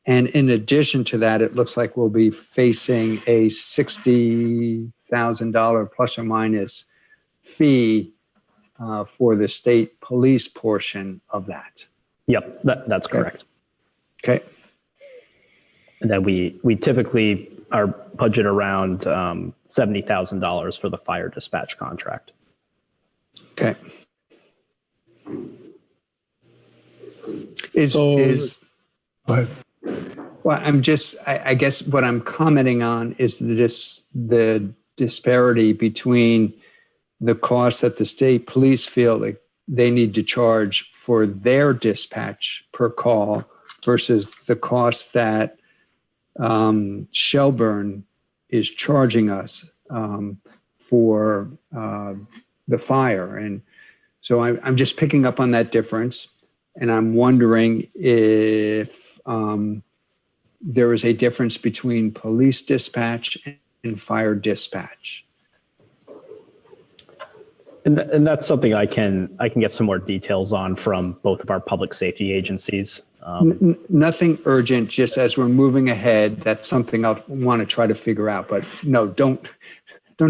And in addition to that, it looks like we'll be facing a $60,000 plus or minus fee for the state police portion of that. Yep, that's correct. Okay. And then we typically are budget around $70,000 for the fire dispatch contract. Okay. Go ahead. Well, I guess what I'm commenting on is the disparity between the cost that the state police feel like they need to charge for their dispatch per call versus the cost that Shelburne is charging us for the fire. And so I'm just picking up on that difference. And I'm wondering if there is a difference between police dispatch and fire dispatch. And that's something I can get some more details on from both of our public safety agencies. Nothing urgent, just as we're moving ahead, that's something I'll want to try to figure out. But no, don't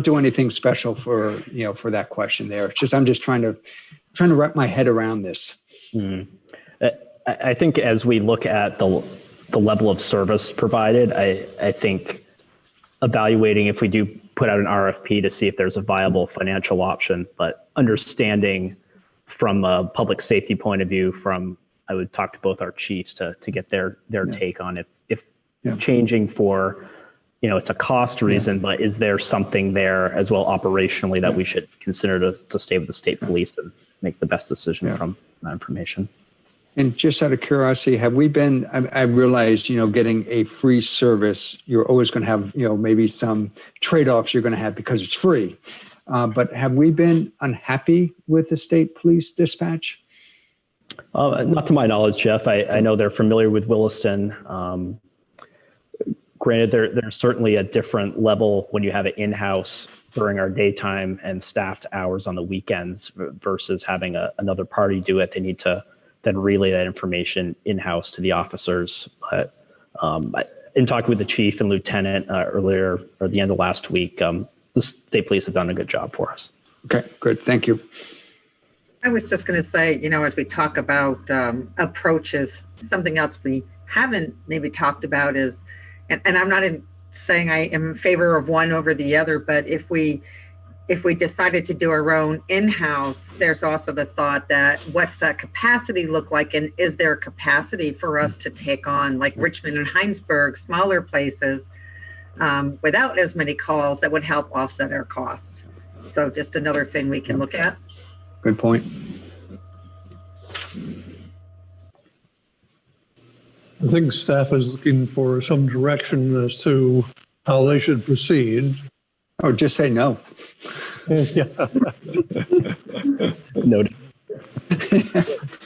do anything special for that question there. It's just I'm just trying to wrap my head around this. I think as we look at the level of service provided, I think evaluating if we do put out an RFP to see if there's a viable financial option, but understanding from a public safety point of view, I would talk to both our chiefs to get their take on if changing for, it's a cost reason, but is there something there as well operationally that we should consider to stay with the state police and make the best decision from that information? And just out of curiosity, have we been, I realized, getting a free service, you're always going to have, maybe some trade-offs you're going to have because it's free. But have we been unhappy with the state police dispatch? Not to my knowledge, Jeff. I know they're familiar with Williston. Granted, there's certainly a different level when you have it in-house during our daytime and staffed hours on the weekends versus having another party do it. They need to then relay that information in-house to the officers. But in talking with the chief and lieutenant earlier or the end of last week, the state police have done a good job for us. Okay, good. Thank you. I was just going to say, as we talk about approaches, something else we haven't maybe talked about is, and I'm not saying I am in favor of one over the other, but if we decided to do our own in-house, there's also the thought that what's that capacity look like? And is there a capacity for us to take on like Richmond and Heinsberg, smaller places without as many calls that would help offset our cost? So just another thing we can look at. Good point. I think staff is looking for some direction as to how they should proceed. Oh, just say no. Yeah. Noted.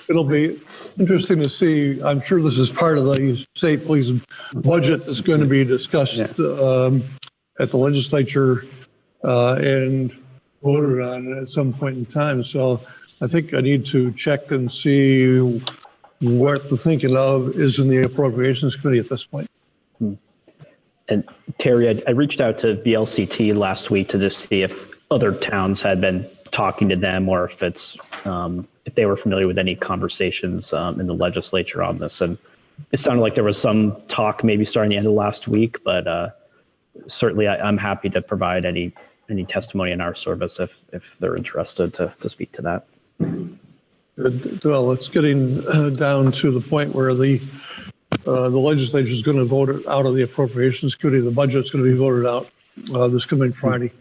It'll be interesting to see. I'm sure this is part of the state police budget that's going to be discussed at the legislature and voted on at some point in time. So I think I need to check and see what the thinking of is in the appropriations committee at this point. And Terry, I reached out to VLCT last week to just see if other towns had been talking to them, or if it's if they were familiar with any conversations in the legislature on this. And it sounded like there was some talk maybe starting the end of last week, but certainly I'm happy to provide any testimony in our service if they're interested to speak to that. Well, it's getting down to the point where the legislature is going to vote it out of the appropriations committee. The budget's going to be voted out this coming Friday.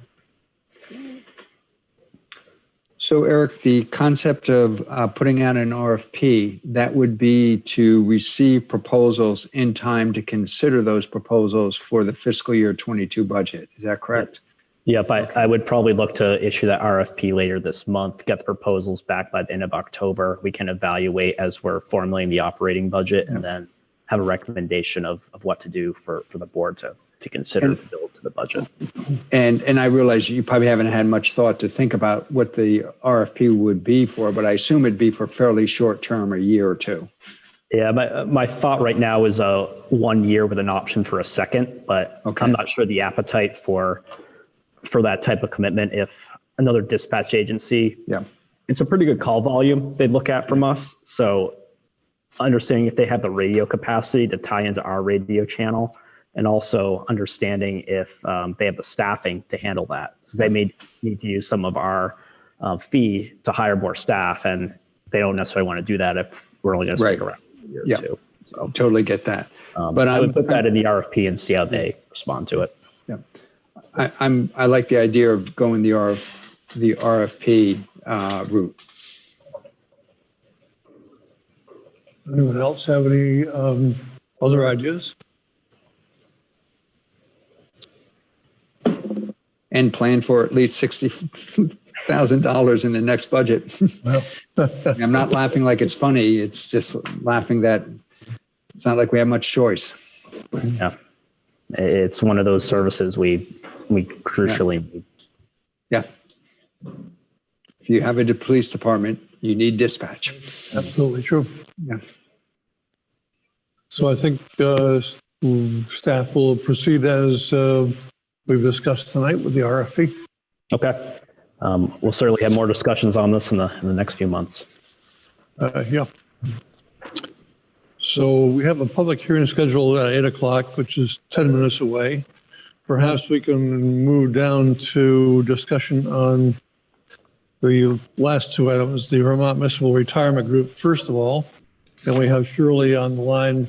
So, Eric, the concept of putting out an RFP, that would be to receive proposals in time to consider those proposals for the fiscal year 22 budget. Is that correct? Yep, I would probably look to issue that RFP later this month, get the proposals back by the end of October. We can evaluate as we're formulating the operating budget and then have a recommendation of what to do for the board to consider to build to the budget. And I realize you probably haven't had much thought to think about what the RFP would be for, but I assume it'd be for fairly short term, a year or two. Yeah, my thought right now is 1 year with an option for a second, but I'm not sure the appetite for that type of commitment. If another dispatch agency, it's a pretty good call volume they'd look at from us. So understanding if they have the radio capacity to tie into our radio channel, and also understanding if they have the staffing to handle that. So they may need to use some of our fee to hire more staff, and they don't necessarily want to do that if we're only going to stick around a year or two. So, totally get that. But I would put that in the RFP and see how they respond to it. Yeah, I like the idea of going the RFP route. Anyone else have any other ideas? And plan for at least $60,000 in the next budget. I'm not laughing like it's funny. It's just laughing that it's not like we have much choice. Yeah, it's one of those services we crucially need. Yeah. If you have a police department, you need dispatch. Absolutely true. Yeah. So I think staff will proceed as we've discussed tonight with the RFP. Okay. We'll certainly have more discussions on this in the next few months. Yeah. So we have a public hearing scheduled at 8 o'clock, which is 10 minutes away. Perhaps we can move down to discussion on the last two items, the Vermont Municipal Retirement Group, first of all. And we have Shirley on the line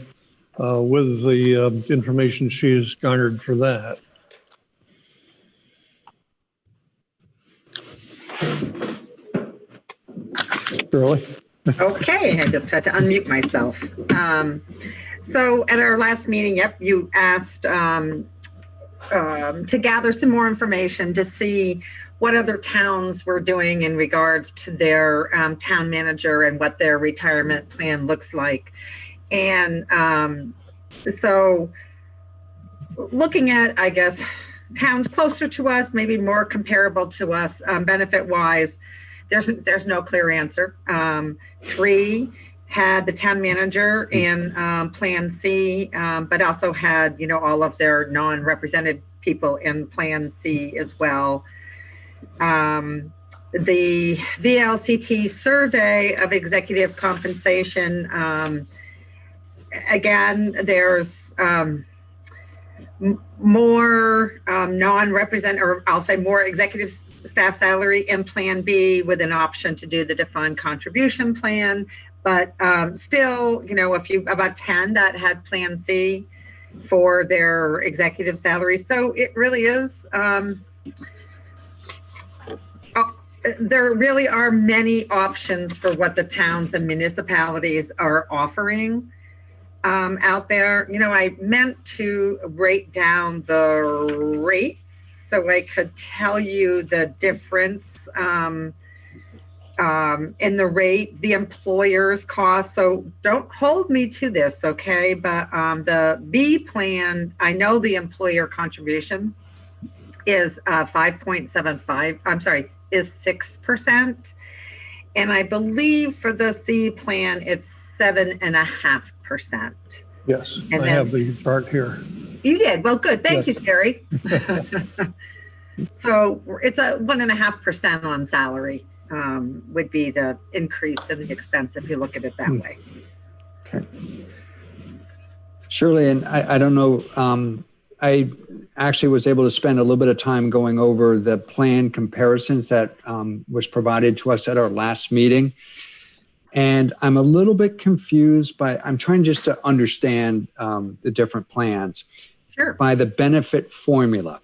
with the information she has garnered for that. Shirley? Okay, I just had to unmute myself. So at our last meeting, you asked to gather some more information to see what other towns were doing in regards to their town manager and what their retirement plan looks like. And so looking at, I guess, towns closer to us, maybe more comparable to us benefit-wise, there's no clear answer. 3 had the town manager in Plan C, but also had, all of their non-represented people in Plan C as well. The VLCT survey of executive compensation, again, there's more non-represented, or I'll say more executive staff salary in Plan B with an option to do the defined contribution plan. But still, about 10 that had Plan C for their executive salary. So it really is, there really are many options for what the towns and municipalities are offering. out there. I meant to break down the rates so I could tell you the difference in the rate, the employer's cost. So don't hold me to this, okay? But the B plan, I know the employer contribution is 5.75. I'm sorry, is 6%. And I believe for the C plan, it's 7.5%. Yes, And I then- have the chart here. You did. Well, good. Thank Yes. you, Terry. So it's a 1.5% on salary would be the increase in the expense if you look at it that way. Okay. Shirley, and I don't know, I actually was able to spend a little bit of time going over the plan comparisons that was provided to us at our last meeting. And I'm a little bit confused I'm trying just to understand the different plans. Sure. By the benefit formula.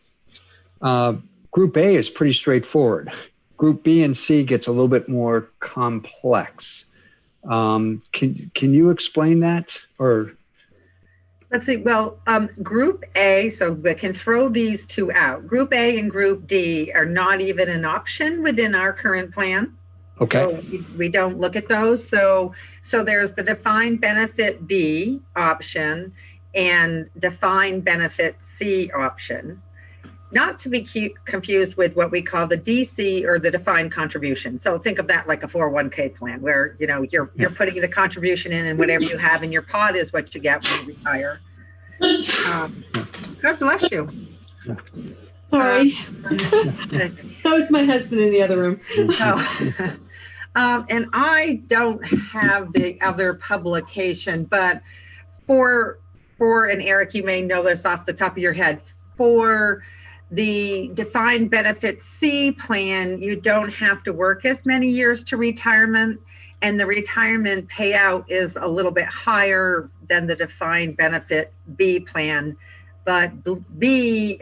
Group A is pretty straightforward. Group B and C gets a little bit more complex. Can you explain that? Or Let's see. Well, Group A, so we can throw these two out. Group A and Group D are not even an option within our current plan. Okay. So we don't look at those. So there's the defined benefit B option and defined benefit C option. Not to be confused with what we call the DC or the defined contribution. So think of that like a 401k plan where, you're putting the contribution in and whatever you have in your pot is what you get when you retire. God bless you. Sorry. That was my husband in the other room. And I don't have the other publication, but and Eric, you may know this off the top of your head, for the defined benefit C plan, you don't have to work as many years to retirement, and the retirement payout is a little bit higher than the defined benefit B plan. But B,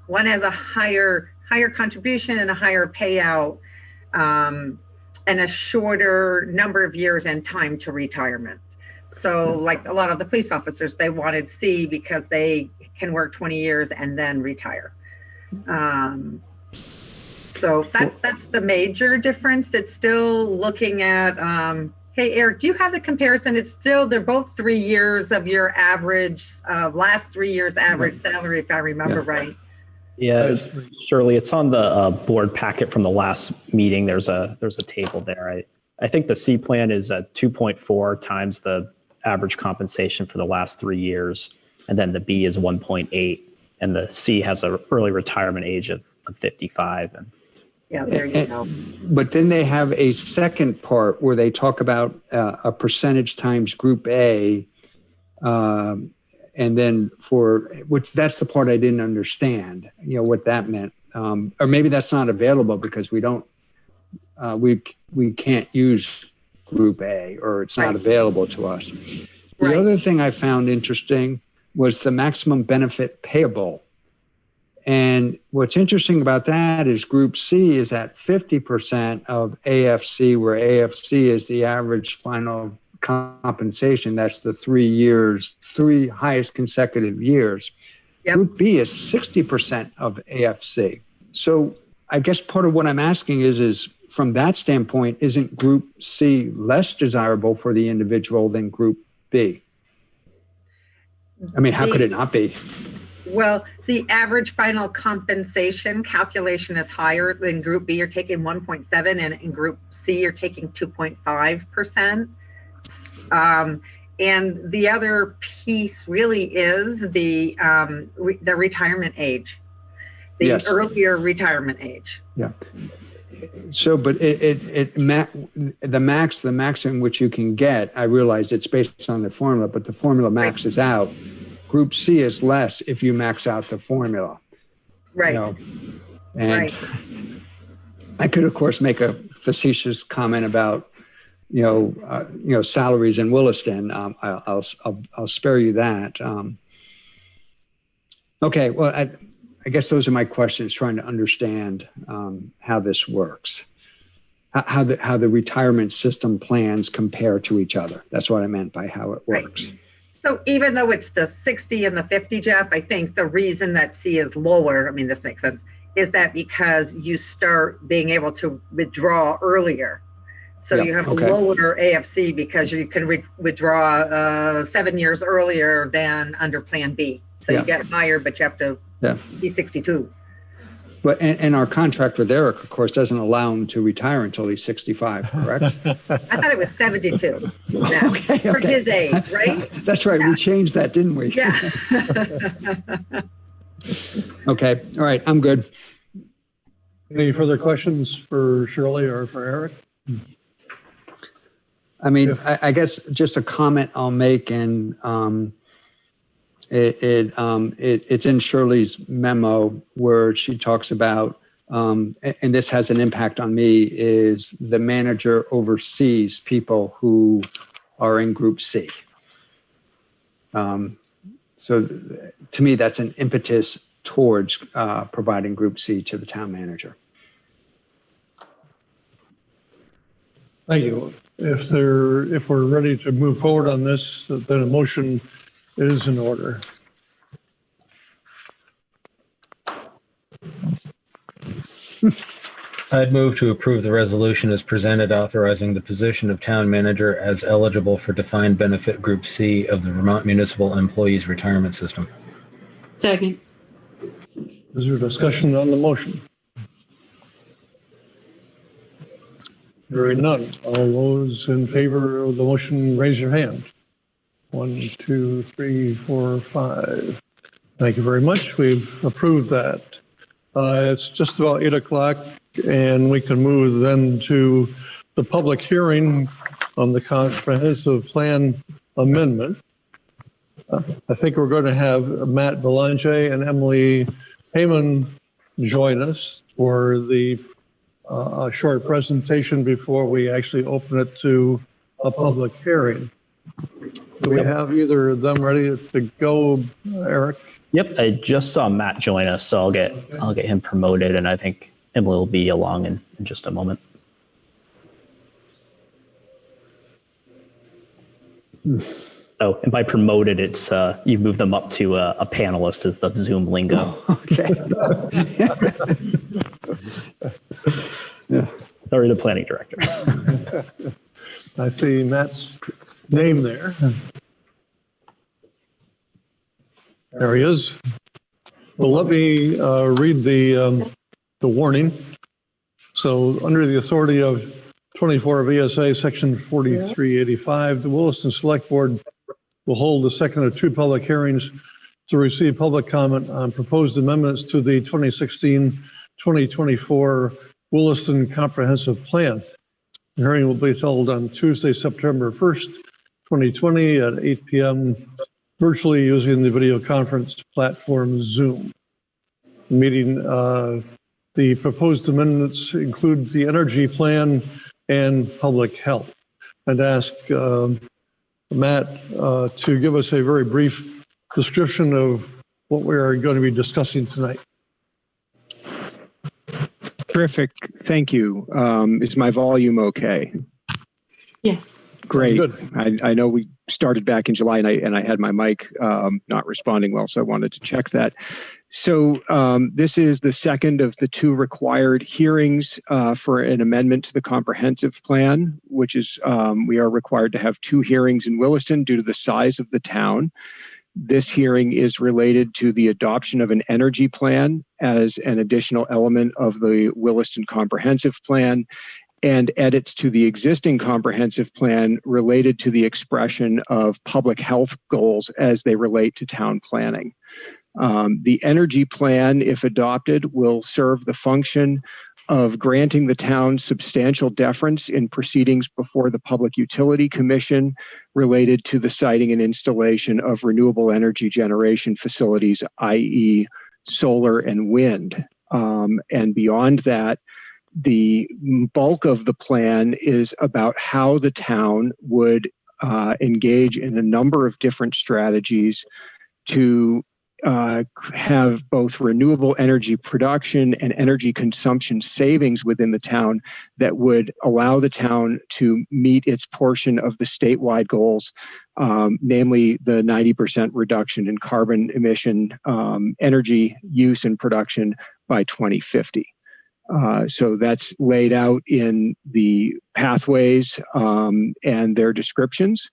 one has a higher contribution and a higher payout, and a shorter number of years and time to retirement. So like a lot of the police officers, they wanted C because they can work 20 years and then retire. So that's the major difference. It's still looking at, hey, Eric, do you have the comparison? They're both 3 years of your average, last 3 years average salary, if I remember right. Yeah, Shirley, it's on the board packet from the last meeting. There's a table there. I think the C plan is 2.4 times the average compensation for the last 3 years, and then the B is 1.8, and the C has an early retirement age of 55. And yeah, there you go. But then they have a second part where they talk about a percentage times Group A, and then which that's the part I didn't understand, what that meant. Or maybe that's not available because we can't use Group A, or it's not available to us. The other thing I found interesting was the maximum benefit payable. And what's interesting about that is Group C is at 50% of AFC, where AFC is the average final compensation. That's the 3 highest consecutive years. Yep. Group B is 60% of AFC. So I guess part of what I'm asking is from that standpoint, isn't Group C less desirable for the individual than Group B? I mean, how could it not be? Well, the average final compensation calculation is higher. Than Group B, you're taking 1.7, and in Group C, you're taking 2.5%. And the other piece really is the retirement age, the earlier retirement age. Yeah. So, but the maximum which you can get, I realize it's based on the formula, but the formula maxes out. Group C is less if you max out the formula. Right. And I could, of course, make a facetious comment about, salaries in Williston. I'll spare you that. Okay. Well, I guess those are my questions, trying to understand how this works, how the retirement system plans compare to each other. That's what I meant by how it works. So even though it's the 60 and the 50, Jeff, I think the reason that C is lower, I mean, this makes sense, is that because you start being able to withdraw earlier. So Yeah, you have okay. a lower AFC because you can withdraw 7 years earlier than under Plan B. So Yeah. you get higher, but you have to Yeah. be 62. But, and our contract with Eric, of course, doesn't allow him to retire until he's 65, correct? I thought it was 72 now, Okay, for okay. his age, right? That's right. Yeah. We changed that, didn't we? Yeah. Okay. All right. I'm good. Any further questions for Shirley or for Eric? I mean, I guess just a comment I'll make, and it's in Shirley's memo where she talks about, and this has an impact on me, is the manager oversees people who are in Group C. So to me, that's an impetus towards providing Group C to the town manager. Thank you. If we're ready to move forward on this, then a motion is in order. I'd move to approve the resolution as presented, authorizing the position of town manager as eligible for defined benefit Group C of the Vermont Municipal Employees Retirement System. Second. Is there discussion on the motion? Hearing none. All those in favor of the motion, raise your hand. 1, 2, 3, 4, 5. Thank you very much. We've approved that. It's just about 8 o'clock, and we can move then to the public hearing on the comprehensive plan amendment. I think we're going to have Matt Belanger and Emily Heyman join us for the a short presentation before we actually open it to a public hearing. Do we have either of them ready to go, Eric? Yep, I just saw Matt join us, so I'll get him promoted, and I think Emily will be along in just a moment. Oh, and by promoted, it's you move them up to a panelist as the Zoom lingo. Okay. Yeah. Sorry, the planning director. I see Matt's name there. There he is. Well, let me read the warning. So, under the authority of 24 VSA Section 4385, the Williston Selectboard will hold the second of 2 public hearings to receive public comment on proposed amendments to the 2016-2024 Williston Comprehensive Plan. The hearing will be held on Tuesday, September 1st, 2020 at 8 p.m. virtually using the video conference platform Zoom. The proposed amendments include the energy plan and public health. I'd ask Matt to give us a very brief description of what we are going to be discussing tonight. Terrific. Thank you. Is my volume okay? Yes. Great. Good. I know we started back in July and I had my mic not responding well, so I wanted to check that. So this is the second of the 2 required hearings for an amendment to the comprehensive plan, which is we are required to have 2 hearings in Williston due to the size of the town. This hearing is related to the adoption of an energy plan as an additional element of the Williston Comprehensive Plan, and edits to the existing comprehensive plan related to the expression of public health goals as they relate to town planning. The energy plan, if adopted, will serve the function of granting the town substantial deference in proceedings before the Public Utility Commission related to the siting and installation of renewable energy generation facilities, i.e. solar and wind. And beyond that, the bulk of the plan is about how the town would engage in a number of different strategies to have both renewable energy production and energy consumption savings within the town that would allow the town to meet its portion of the statewide goals, namely the 90% reduction in carbon emission, energy use and production by 2050. So that's laid out in the pathways and their descriptions.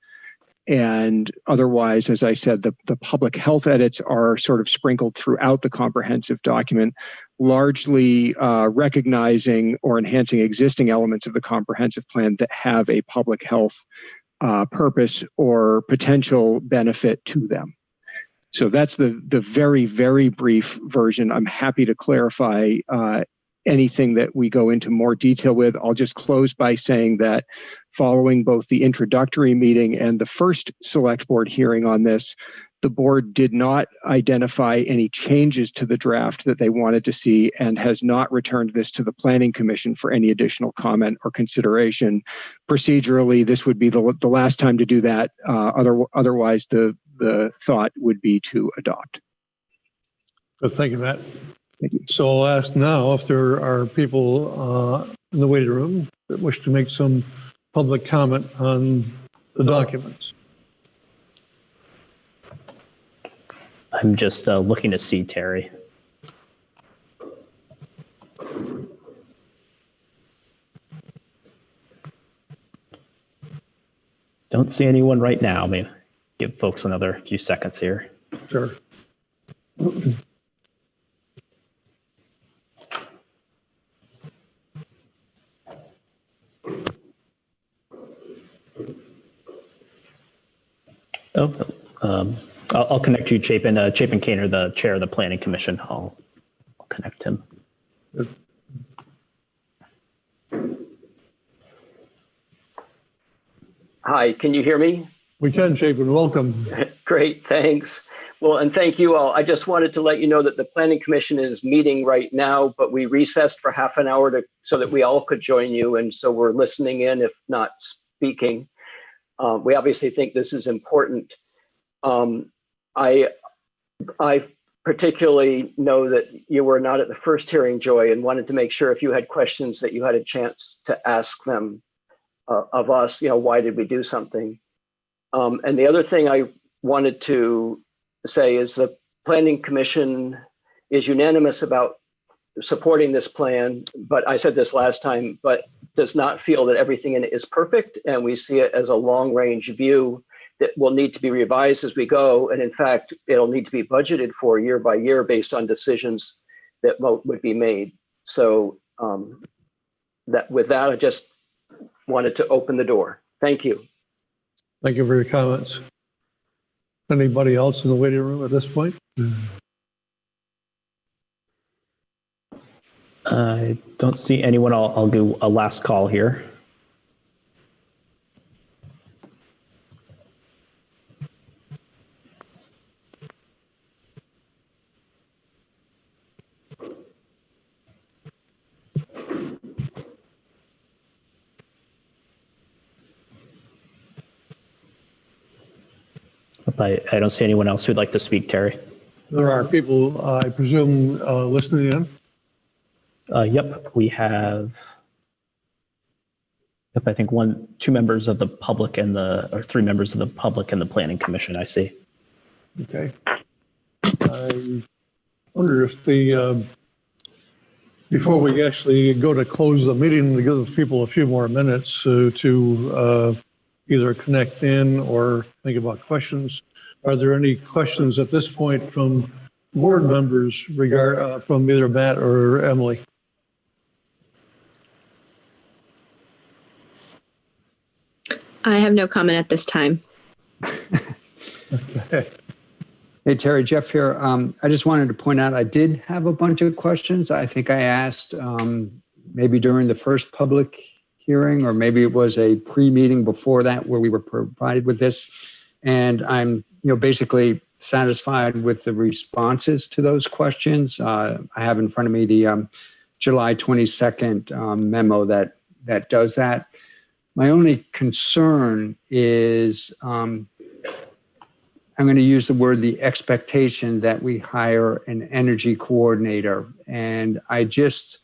And otherwise, as I said, the public health edits are sort of sprinkled throughout the comprehensive document, largely recognizing or enhancing existing elements of the comprehensive plan that have a public health purpose or potential benefit to them. So that's the very, very brief version. I'm happy to clarify anything that we go into more detail with. I'll just close by saying that following both the introductory meeting and the first select board hearing on this, the board did not identify any changes to the draft that they wanted to see and has not returned this to the Planning Commission for any additional comment or consideration. Procedurally, this would be the last time to do that. Otherwise, the thought would be to adopt. Good, thank you, Matt. Thank you. So I'll ask now if there are people in the waiting room that wish to make some public comment on the documents. I'm just looking to see Terry. Don't see anyone right now. Maybe give folks another few seconds here. Sure. I'll connect you, Chapin. Chapin Kaner, the chair of the Planning Commission. I'll connect him. Hi, can you hear me? We can, Chapin. Welcome. Great, thanks. Well, and thank you all. I just wanted to let you know that the Planning Commission is meeting right now, but we recessed for half an hour so that we all could join you. And so we're listening in, if not speaking. We obviously think this is important. I particularly know that you were not at the first hearing, Joy, and wanted to make sure if you had questions that you had a chance to ask them of us, why did we do something? And the other thing I wanted to say is the Planning Commission is unanimous about supporting this plan, but I said this last time, but does not feel that everything in it is perfect. And we see it as a long range view that will need to be revised as we go. And in fact, it'll need to be budgeted for year by year based on decisions that would be made. So with that, I just wanted to open the door. Thank you. Thank you for your comments. Anybody else in the waiting room at this point? I don't see anyone. I'll do a last call here. I don't see anyone else who'd like to speak, Terry. There are people, I presume, listening in. Yep, we have. Yep, I think two members of the public or three members of the public and the Planning Commission. I see. Okay. I wonder if before we actually go to close the meeting, to give people a few more minutes to either connect in or think about questions. Are there any questions at this point from board members from either Matt or Emily? I have no comment at this time. Okay. Hey, Terry, Jeff here. I just wanted to point out I did have a bunch of questions. I think I asked maybe during the first public hearing, or maybe it was a pre-meeting before that where we were provided with this. And I'm basically satisfied with the responses to those questions. I have in front of me the July 22nd memo that does that. My only concern is I'm going to use the word, the expectation that we hire an energy coordinator. And I just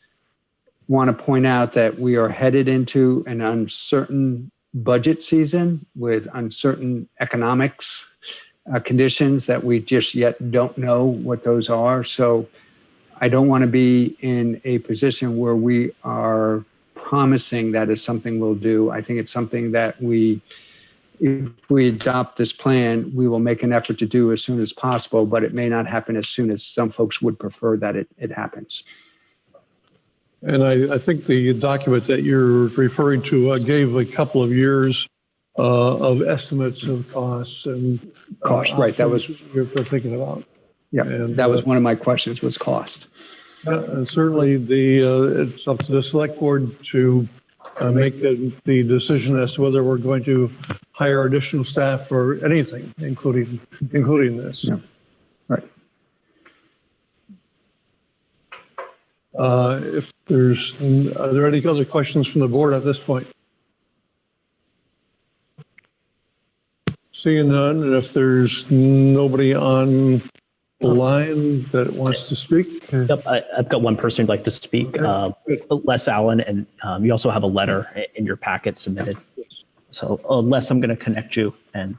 want to point out that we are headed into an uncertain budget season with uncertain economics conditions that we just yet don't know what those are. So I don't want to be in a position where we are promising that is something we'll do. I think it's something that if we adopt this plan, we will make an effort to do as soon as possible, but it may not happen as soon as some folks would prefer that it happens. And I think the document that you're referring to gave a couple of years of estimates of costs and cost, right? That was you're thinking about. Yeah, and that was one of my questions, was cost. And certainly it's up to the select board to make the decision as to whether we're going to hire additional staff or anything, including this. Yeah. Right. Are there any other questions from the board at this point? Seeing none, and if there's nobody on the line that wants to speak. Yep, I've got one person who'd like to speak, Les Allen, and you also have a letter in your packet submitted. So Les, I'm going to connect you, and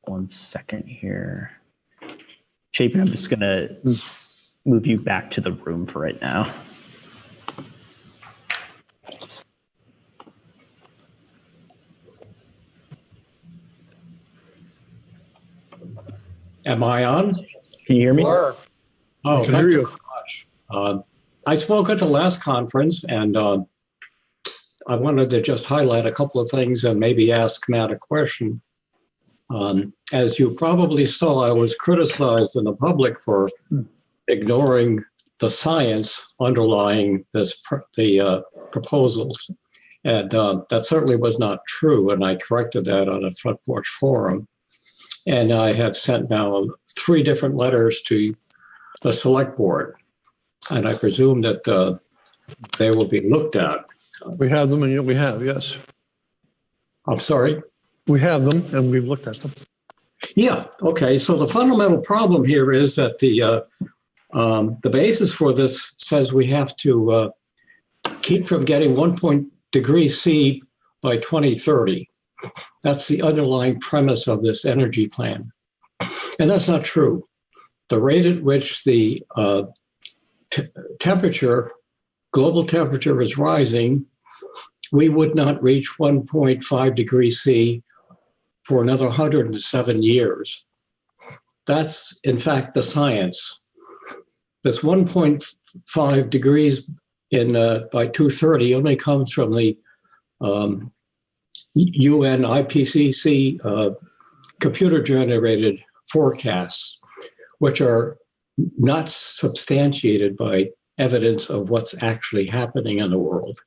1 second here. Chapin, I'm just going to move you back to the room for right now. Am I on? Can you hear me? Sure. Oh, thank you very much. I spoke at the last conference, and I wanted to just highlight a couple of things and maybe ask Matt a question. As you probably saw, I was criticized in the public for ignoring the science underlying the proposals. And that certainly was not true, and I corrected that on a Front Porch Forum. And I have sent now 3 different letters to the select board. And I presume that they will be looked at. We have them, and we have, yes. I'm sorry? We have them, and we've looked at them. Yeah, okay. So the fundamental problem here is that the basis for this says we have to keep from getting 1 degree C by 2030. That's the underlying premise of this energy plan. And that's not true. The rate at which the global temperature is rising, we would not reach 1.5 degrees C for another 107 years. That's, in fact, the science. This 1.5 degrees by 2030 only comes from the UN IPCC computer-generated forecasts, which are not substantiated by evidence of what's actually happening in the world.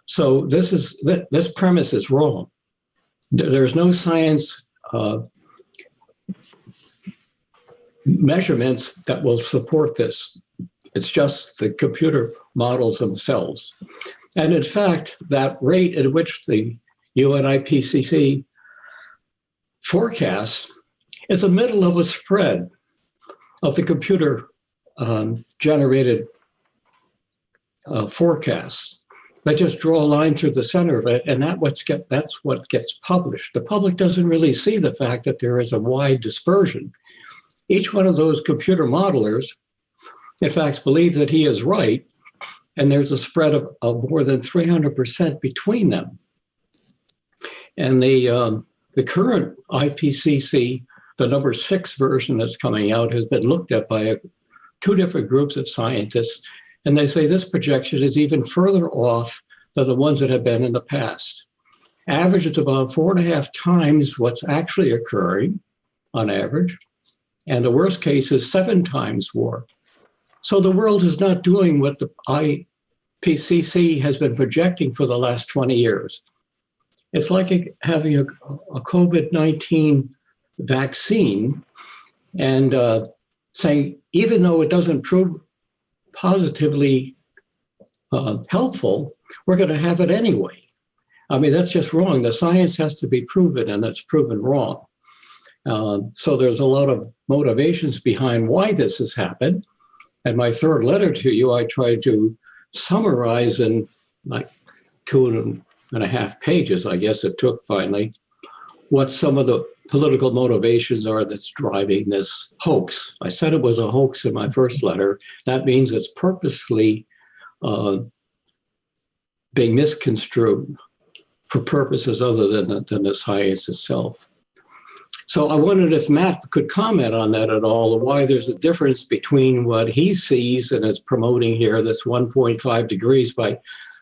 So this premise is wrong. There's no science measurements that will support this. It's just the computer models themselves. And in fact, that rate at which the UN IPCC forecasts is the middle of a spread of the computer generated forecasts. They just draw a line through the center of it, and that's what gets published. The public doesn't really see the fact that there is a wide dispersion. Each one of those computer modelers, in fact, believes that he is right, and there's a spread of more than 300% between them. And the current IPCC, the number 6 version that's coming out, has been looked at by 2 different groups of scientists, and they say this projection is even further off than the ones that have been in the past. Average, it's about 4.5 times what's actually occurring on average, and the worst case is 7 times more. So the world is not doing what the IPCC has been projecting for the last 20 years. It's like having a COVID-19 vaccine and saying, even though it doesn't prove positively helpful, we're going to have it anyway. I mean, that's just wrong. The science has to be proven, and that's proven wrong. So there's a lot of motivations behind why this has happened. And my third letter to you, I tried to summarize in like 2.5 pages, I guess it took finally, what some of the political motivations are that's driving this hoax. I said it was a hoax in my first letter. That means it's purposely being misconstrued for purposes other than the science itself. So I wondered if Matt could comment on that at all, why there's a difference between what he sees and is promoting here, that's 1.5 degrees by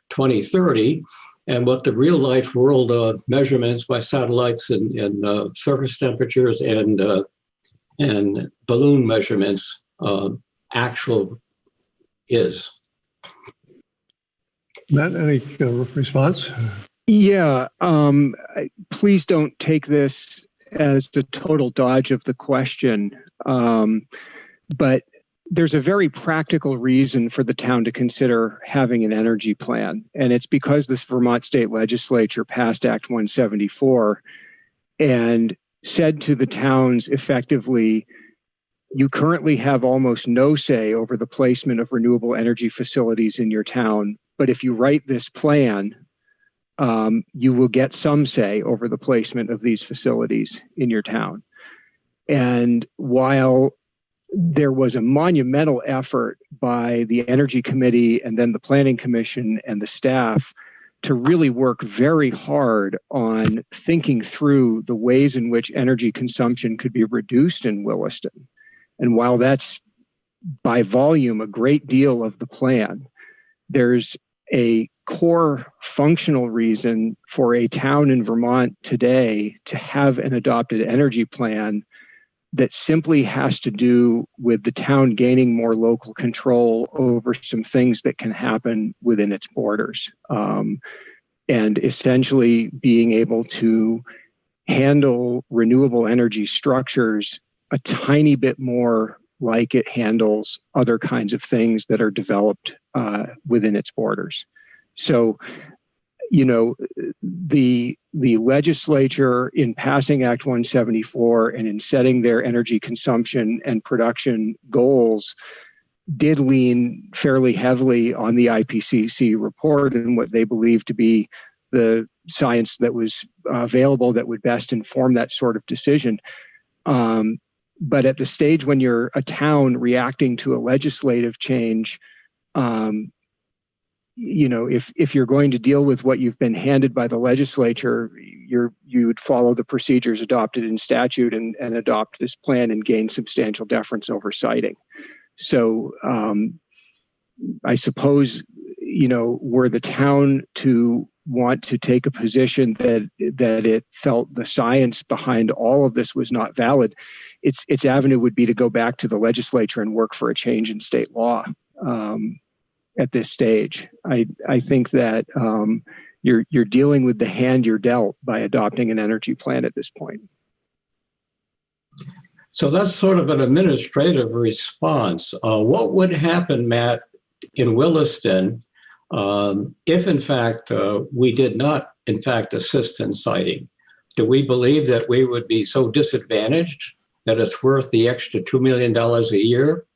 2030, and what the real life world measurements by satellites and surface temperatures and balloon measurements actual is. Matt, any response? Yeah, please don't take this as the total dodge of the question. But there's a very practical reason for the town to consider having an energy plan. And it's because this Vermont State Legislature passed Act 174 and said to the towns effectively, you currently have almost no say over the placement of renewable energy facilities in your town. But if you write this plan, you will get some say over the placement of these facilities in your town. And while there was a monumental effort by the Energy Committee and then the Planning Commission and the staff to really work very hard on thinking through the ways in which energy consumption could be reduced in Williston. And while that's by volume a great deal of the plan, there's a core functional reason for a town in Vermont today to have an adopted energy plan that simply has to do with the town gaining more local control over some things that can happen within its borders. And essentially being able to handle renewable energy structures a tiny bit more like it handles other kinds of things that are developed within its borders. So, you know, the legislature in passing Act 174 and in setting their energy consumption and production goals did lean fairly heavily on the IPCC report and what they believed to be the science that was available that would best inform that sort of decision. But at the stage when you're a town reacting to a legislative change, you know, if you're going to deal with what you've been handed by the legislature, you would follow the procedures adopted in statute and adopt this plan and gain substantial deference over citing. So I suppose, you know, were the town to want to take a position that it felt the science behind all of this was not valid, its avenue would be to go back to the legislature and work for a change in state law. At this stage, I think that you're dealing with the hand you're dealt by adopting an energy plan at this point. So that's sort of an administrative response. What would happen, Matt, in Williston if, in fact, we did not, in fact, assist in siting? Do we believe that we would be so disadvantaged that it's worth the extra $2 million a year?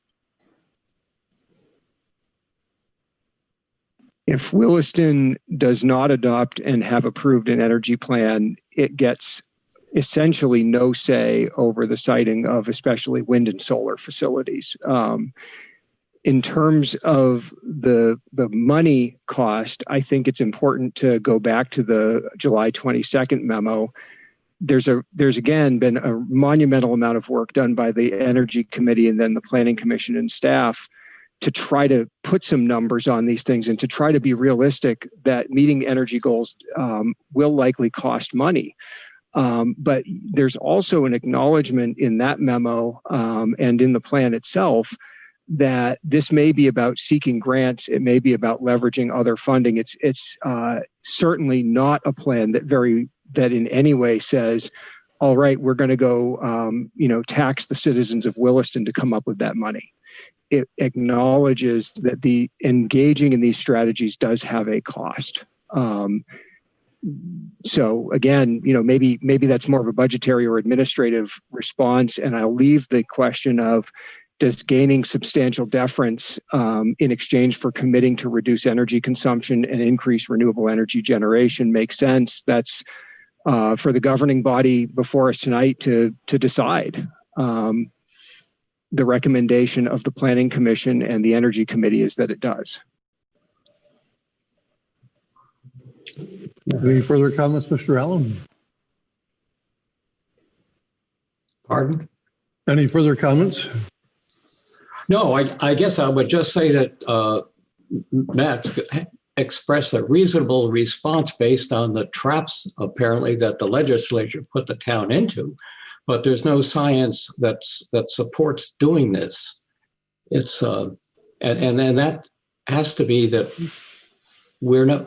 If Williston does not adopt and have approved an energy plan, it gets essentially no say over the siting of especially wind and solar facilities. In terms of the money cost, I think it's important to go back to the July 22nd memo. There's again been a monumental amount of work done by the Energy Committee and then the Planning Commission and staff to try to put some numbers on these things and to try to be realistic that meeting energy goals will likely cost money. But there's also an acknowledgement in that memo and in the plan itself that this may be about seeking grants. It may be about leveraging other funding. It's certainly not a plan that in any way says, all right, we're going to go, tax the citizens of Williston to come up with that money. It acknowledges that the engaging in these strategies does have a cost. So again, maybe that's more of a budgetary or administrative response. And I'll leave the question of, does gaining substantial deference in exchange for committing to reduce energy consumption and increase renewable energy generation make sense? That's for the governing body before us tonight to decide. The recommendation of the Planning Commission and the Energy Committee is that it does. Any further comments, Mr. Allen? Pardon? Any further comments? No, I guess I would just say that Matt's expressed a reasonable response based on the traps, apparently, that the legislature put the town into. But there's no science that supports doing this. It's and then that has to be that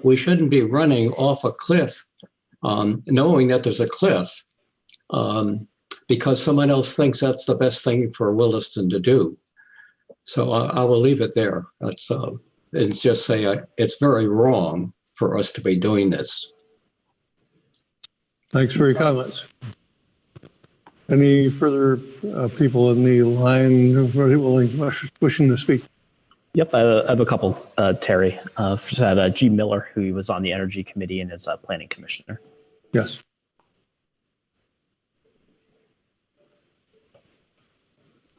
we shouldn't be running off a cliff, knowing that there's a cliff, because someone else thinks that's the best thing for Williston to do. So I will leave it there. That's and just say it's very wrong for us to be doing this. Thanks for your comments. Any further people in the line wishing to speak? Yep, I have a couple. Terry, first had G. Miller, who was on the Energy Committee and is a planning commissioner. Yes.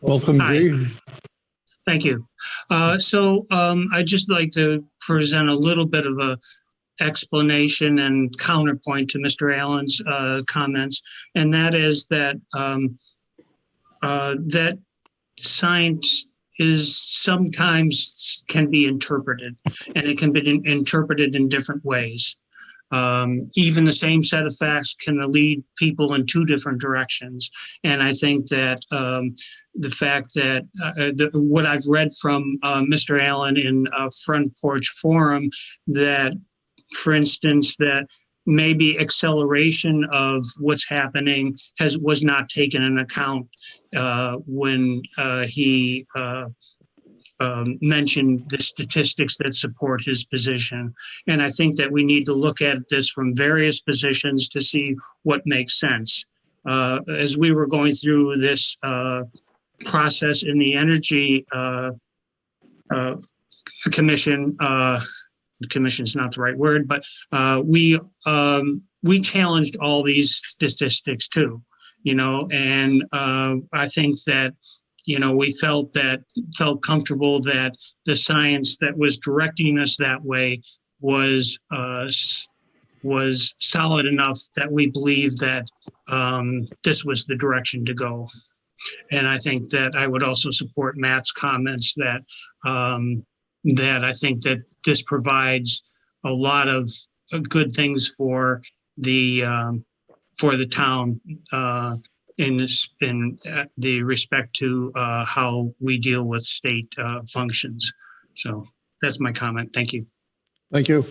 Welcome, G. Thank you. I'd just like to present a little bit of a explanation and counterpoint to Mr. Allen's comments, and that is that that science is sometimes can be interpreted, and it can be interpreted in different ways. Even the same set of facts can lead people in two different directions. And I think that the fact that what I've read from Mr. Allen in Front Porch Forum, that, for instance, that maybe acceleration of what's happening was not taken into account when he mentioned the statistics that support his position. And I think that we need to look at this from various positions to see what makes sense. As we were going through this process in the Energy Commission, commission's not the right word, but we challenged all these statistics too, and I think that, we felt comfortable that the science that was directing us that way was solid enough that we believe that this was the direction to go. And I think that I would also support Matt's comments that that I think that this provides a lot of good things for the town in the respect to how we deal with state functions. So that's my comment. Thank you. Thank you.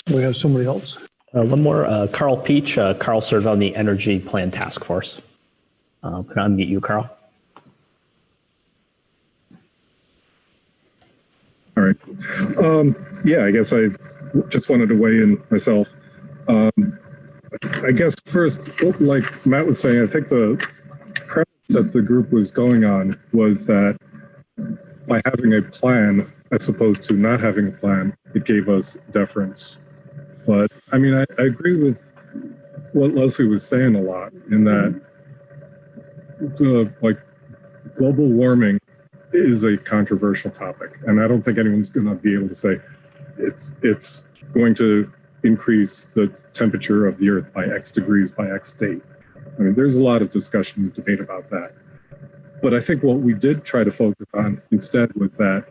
We have somebody else. One more, Carl Peach. Carl served on the Energy Plan Task Force. Can I unmute you, Carl? All right. Yeah, I guess I just wanted to weigh in myself. I guess first, like Matt was saying, I think the premise that the group was going on was that by having a plan, as opposed to not having a plan, it gave us deference. But I mean, I agree with what Leslie was saying a lot in that global warming is a controversial topic, and I don't think anyone's going to be able to say it's going to increase the temperature of the Earth by X degrees by X date. I mean, there's a lot of discussion and debate about that. But I think what we did try to focus on instead was that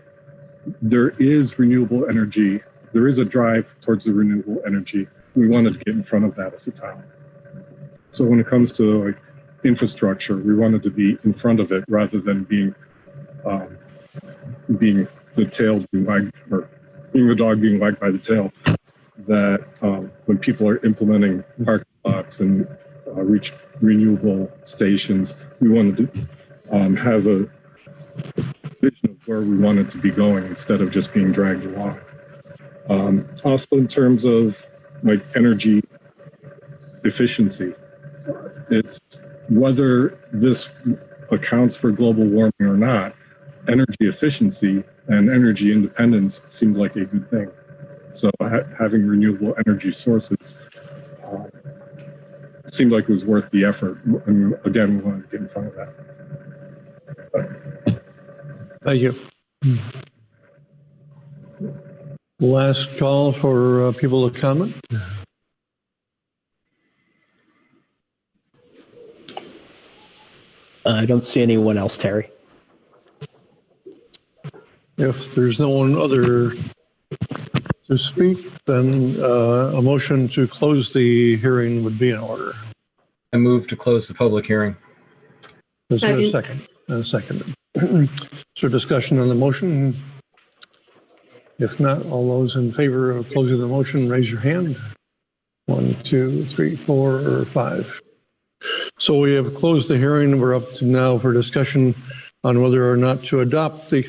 there is renewable energy. There is a drive towards the renewable energy. We wanted to get in front of that as a town. So when it comes to infrastructure, we wanted to be in front of it rather than being the tail being wagged, or being the dog being wagged by the tail. That when people are implementing parking lots and reach renewable stations, we wanted to have a vision of where we wanted to be going instead of just being dragged along. Also, in terms of like energy efficiency, it's whether this accounts for global warming or not, energy efficiency and energy independence seemed like a good thing. So having renewable energy sources seemed like it was worth the effort. And again, we wanted to get in front of that. Thank you. Last call for people to comment. I don't see anyone else, Terry. If there's no one other to speak, then a motion to close the hearing would be in order. I move to close the public hearing. Is there a second? A second. Is there discussion on the motion? If not, all those in favor of closing the motion, raise your hand. 1, 2, 3, 4, or 5. So we have closed the hearing. We're up to now for discussion on whether or not to adopt the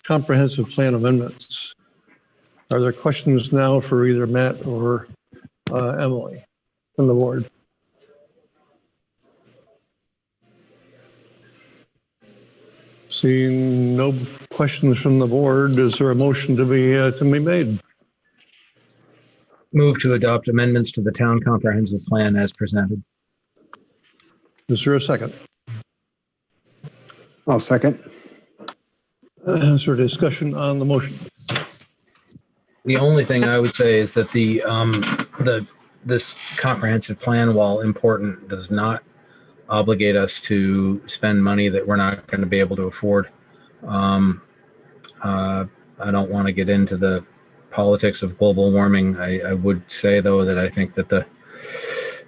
comprehensive plan amendments. Are there questions now for either Matt or Emily from the board? Seeing no questions from the board, is there a motion to be made? Move to adopt amendments to the town comprehensive plan as presented. Is there a second? I'll second. Is there discussion on the motion? The only thing I would say is that this comprehensive plan, while important, does not obligate us to spend money that we're not going to be able to afford. I don't want to get into the politics of global warming. I would say, though, that I think that the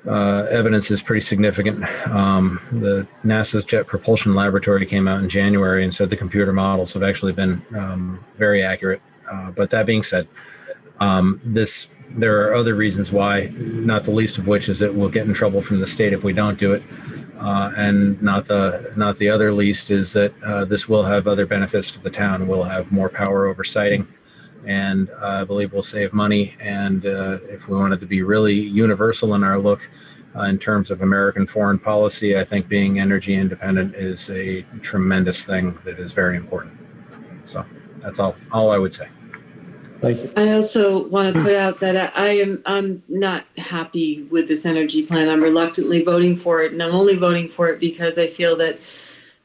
evidence is pretty significant. The NASA's Jet Propulsion Laboratory came out in January and said the computer models have actually been very accurate. But that being said, there are other reasons why, not the least of which is that we'll get in trouble from the state if we don't do it. And not the other least is that this will have other benefits to the town. We'll have more power over siting, and I believe we'll save money. And if we wanted to be really universal in our look in terms of American foreign policy, I think being energy independent is a tremendous thing that is very important. So that's all I would say. Thank you. I also want to put out that I'm not happy with this energy plan. I'm reluctantly voting for it, and I'm only voting for it because I feel that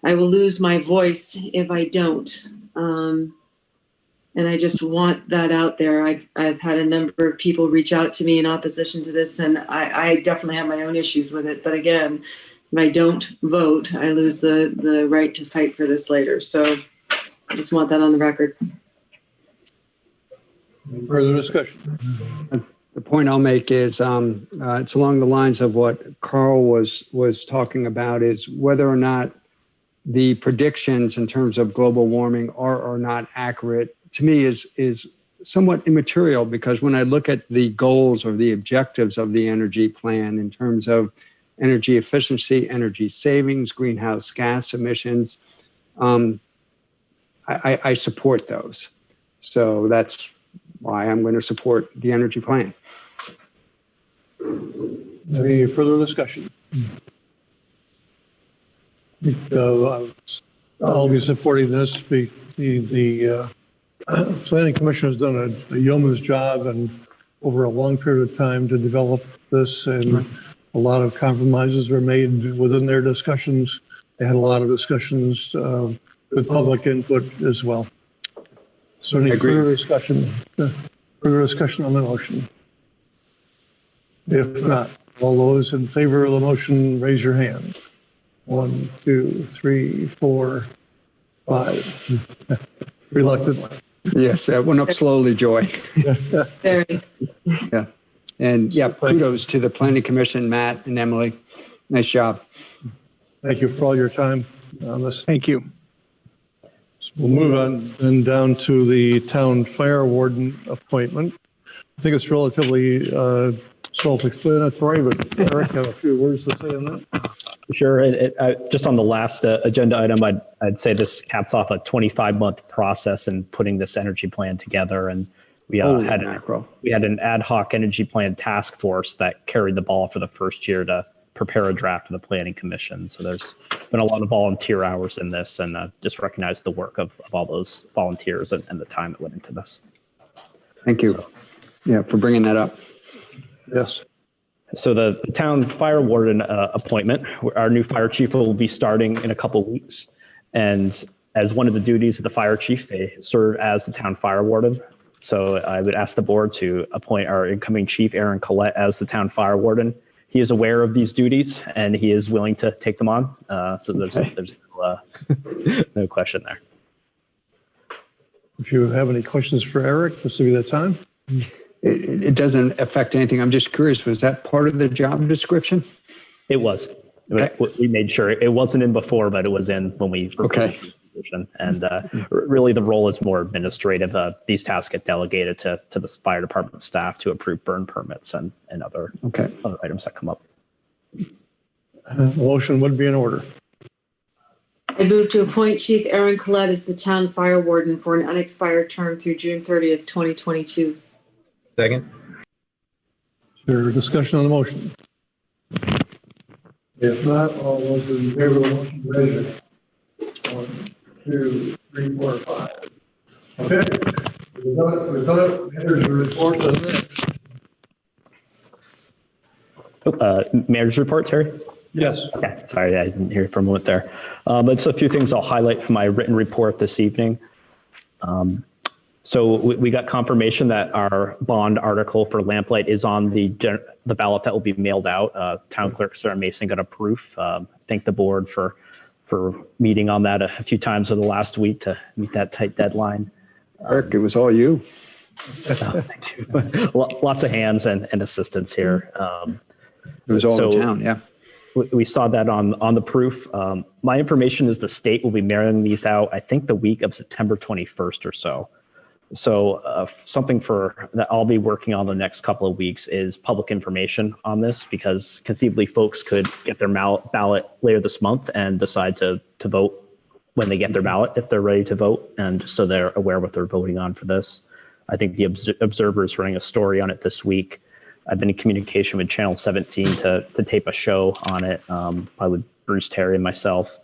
I will lose my voice if I don't. And I just want that out there. I've had a number of people reach out to me in opposition to this, and I definitely have my own issues with it. But again, if I don't vote, I lose the right to fight for this later. So I just want that on the record. Further discussion? The point I'll make is it's along the lines of what Carl was talking about, is whether or not the predictions in terms of global warming are or not accurate, to me is somewhat immaterial, because when I look at the goals or the objectives of the energy plan in terms of energy efficiency, energy savings, greenhouse gas emissions, I support those. So that's why I'm going to support the energy plan. Any further discussion? I'll be supporting this. The Planning Commission has done a yeoman's job and over a long period of time to develop this, and a lot of compromises were made within their discussions. They had a lot of discussions with public input as well. So any further discussion? Further discussion on the motion? If not, all those in favor of the motion, raise your hand. 1, 2, 3, 4, 5. Reluctant. Yes, that went up slowly, Joy. Very. Yeah. And yeah, kudos to the Planning Commission, Matt and Emily. Nice job. Thank you for all your time on this. Thank you. We'll move on then down to the town fire warden appointment. I think it's relatively self-explanatory, but Eric, have a few words to say on that. Sure. Just on the last agenda item, I'd say this caps off a 25-month process in putting this energy plan together. And We Holy had mackerel. we had an ad hoc energy plan task force that carried the ball for the first year to prepare a draft of the planning commission. So there's been a lot of volunteer hours in this, and just recognize the work of all those volunteers and the time that went into this. Thank you. Yeah, for bringing that up. Yes. So the town fire warden appointment, our new fire chief will be starting in a couple of weeks. And as one of the duties of the fire chief, they serve as the town fire warden. So I would ask the board to appoint our incoming chief, Aaron Collette, as the town fire warden. He is aware of these duties and he is willing to take them on. So there's no question there. If you have any questions for Eric, this will be the time. It doesn't affect anything. I'm just curious, was that part of the job description? It was. Okay. We made sure it wasn't in before, but it was in when we okay. And really the role is more administrative. These tasks get delegated to the fire department staff to approve burn permits and other items that come up. Motion would be in order. I move to appoint Chief Aaron Collette as the town fire warden for an unexpired term through June 30th, 2022. Second. Is there discussion on the motion? If not, all those in favor of the motion, raise your hand. 1, 2, 3, 4, 5. Okay. We've done it. Here's your report to the next. Mayor's report, Terry? Yes. Okay, sorry, I didn't hear you for a moment there. But just a few things I'll highlight from my written report this evening. So we got confirmation that our bond article for Lamplight is on the ballot that will be mailed out. Town Clerk Sarah Mason got a proof. Thank the board for meeting on that a few times over the last week to meet that tight deadline. Eric, it was all you. Thank you. Lots of hands and assistance here. It was all in town, yeah. We saw that on the proof. My information is the state will be mailing these out, I think the week of September 21st or so. So something that I'll be working on the next couple of weeks is public information on this, because conceivably folks could get their ballot later this month and decide to vote when they get their ballot, if they're ready to vote, and just so they're aware what they're voting on for this. I think the Observer is running a story on it this week. I've been in communication with Channel 17 to tape a show on it, probably with Bruce Terry and myself.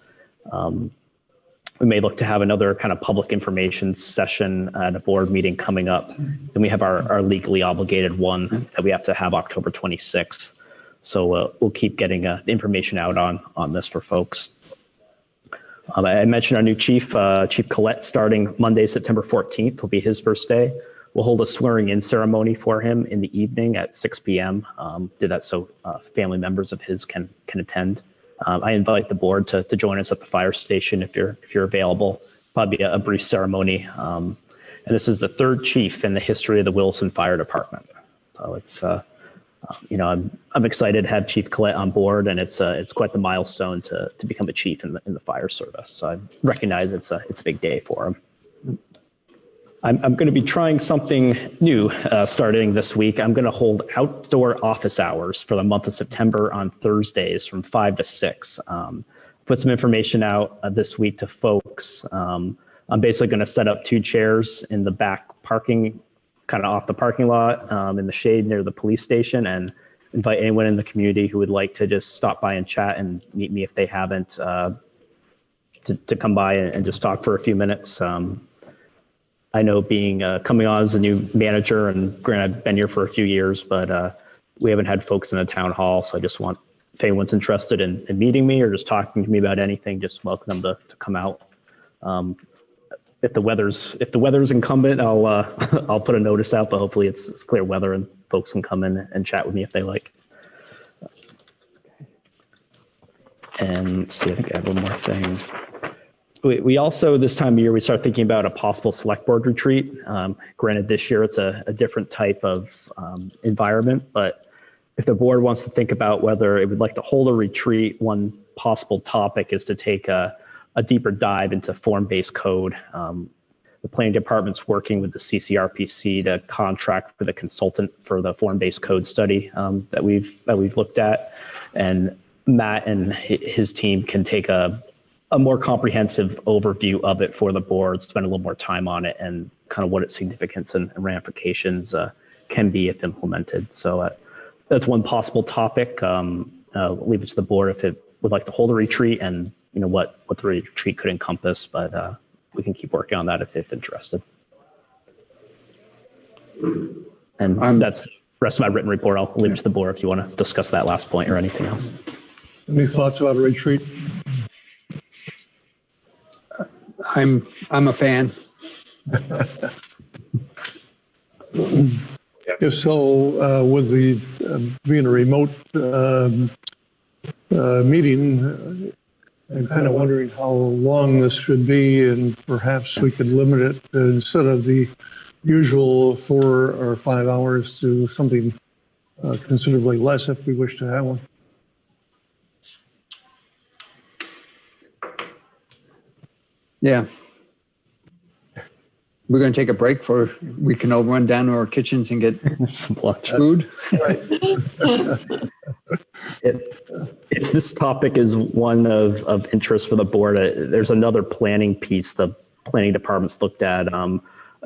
We may look to have another kind of public information session at a board meeting coming up. Then we have our legally obligated one that we have to have October 26th. So we'll keep getting information out on this for folks. I mentioned our new chief, Chief Collette, starting Monday, September 14th will be his first day. We'll hold a swearing-in ceremony for him in the evening at 6 p.m. Did that so family members of his can attend. I invite the board to join us at the fire station if you're available. Probably a brief ceremony. And this is the third chief in the history of the Williston Fire Department. So it's I'm excited to have Chief Collette on board, and it's quite the milestone to become a chief in the fire service. So I recognize it's a big day for him. I'm going to be trying something new starting this week. I'm going to hold outdoor office hours for the month of September on Thursdays from 5 to 6. Put some information out this week to folks. I'm basically going to set up 2 chairs in the back parking, kind of off the parking lot in the shade near the police station, and invite anyone in the community who would like to just stop by and chat and meet me if they haven't, to come by and just talk for a few minutes. I know coming on as a new manager, and granted I've been here for a few years, but we haven't had folks in the town hall. So I just want, if anyone's interested in meeting me or just talking to me about anything, just welcome them to come out. If the weather's incumbent, I'll put a notice out, but hopefully it's clear weather and folks can come in and chat with me if they like. And let's see, I think I have one more thing. We also, this time of year, we start thinking about a possible select board retreat. Granted, this year it's a different type of environment, but if the board wants to think about whether it would like to hold a retreat, one possible topic is to take a deeper dive into form-based code. The planning department's working with the CCRPC to contract with a consultant for the form-based code study that we've looked at, and Matt and his team can take a more comprehensive overview of it for the board, spend a little more time on it, and kind of what its significance and ramifications can be if implemented. So that's one possible topic. I'll leave it to the board if it would like to hold a retreat and what the retreat could encompass, but we can keep working on that if interested. And that's the rest of my written report. I'll leave it to the board if you want to discuss that last point or anything else. Any thoughts about a retreat? I'm a fan. If so, with the being a remote meeting, I'm kind of wondering how long this should be, and perhaps we could limit it instead of the usual 4 or 5 hours to something considerably less if we wish to have one. Yeah. We're going to take a break we can all run down to our kitchens and get some food. If this topic is one of interest for the board, there's another planning piece the planning department's looked at,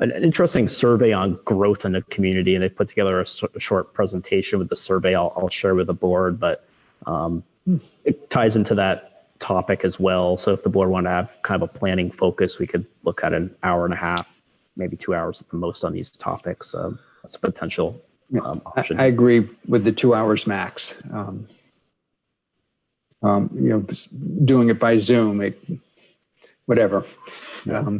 an interesting survey on growth in the community, and they put together a short presentation with the survey I'll share with the board, but it ties into that topic as well. So if the board want to have kind of a planning focus, we could look at an hour and a half, maybe 2 hours at the most on these topics. That's a potential option. I agree with the 2 hours max. Doing it by Zoom, whatever. Yeah.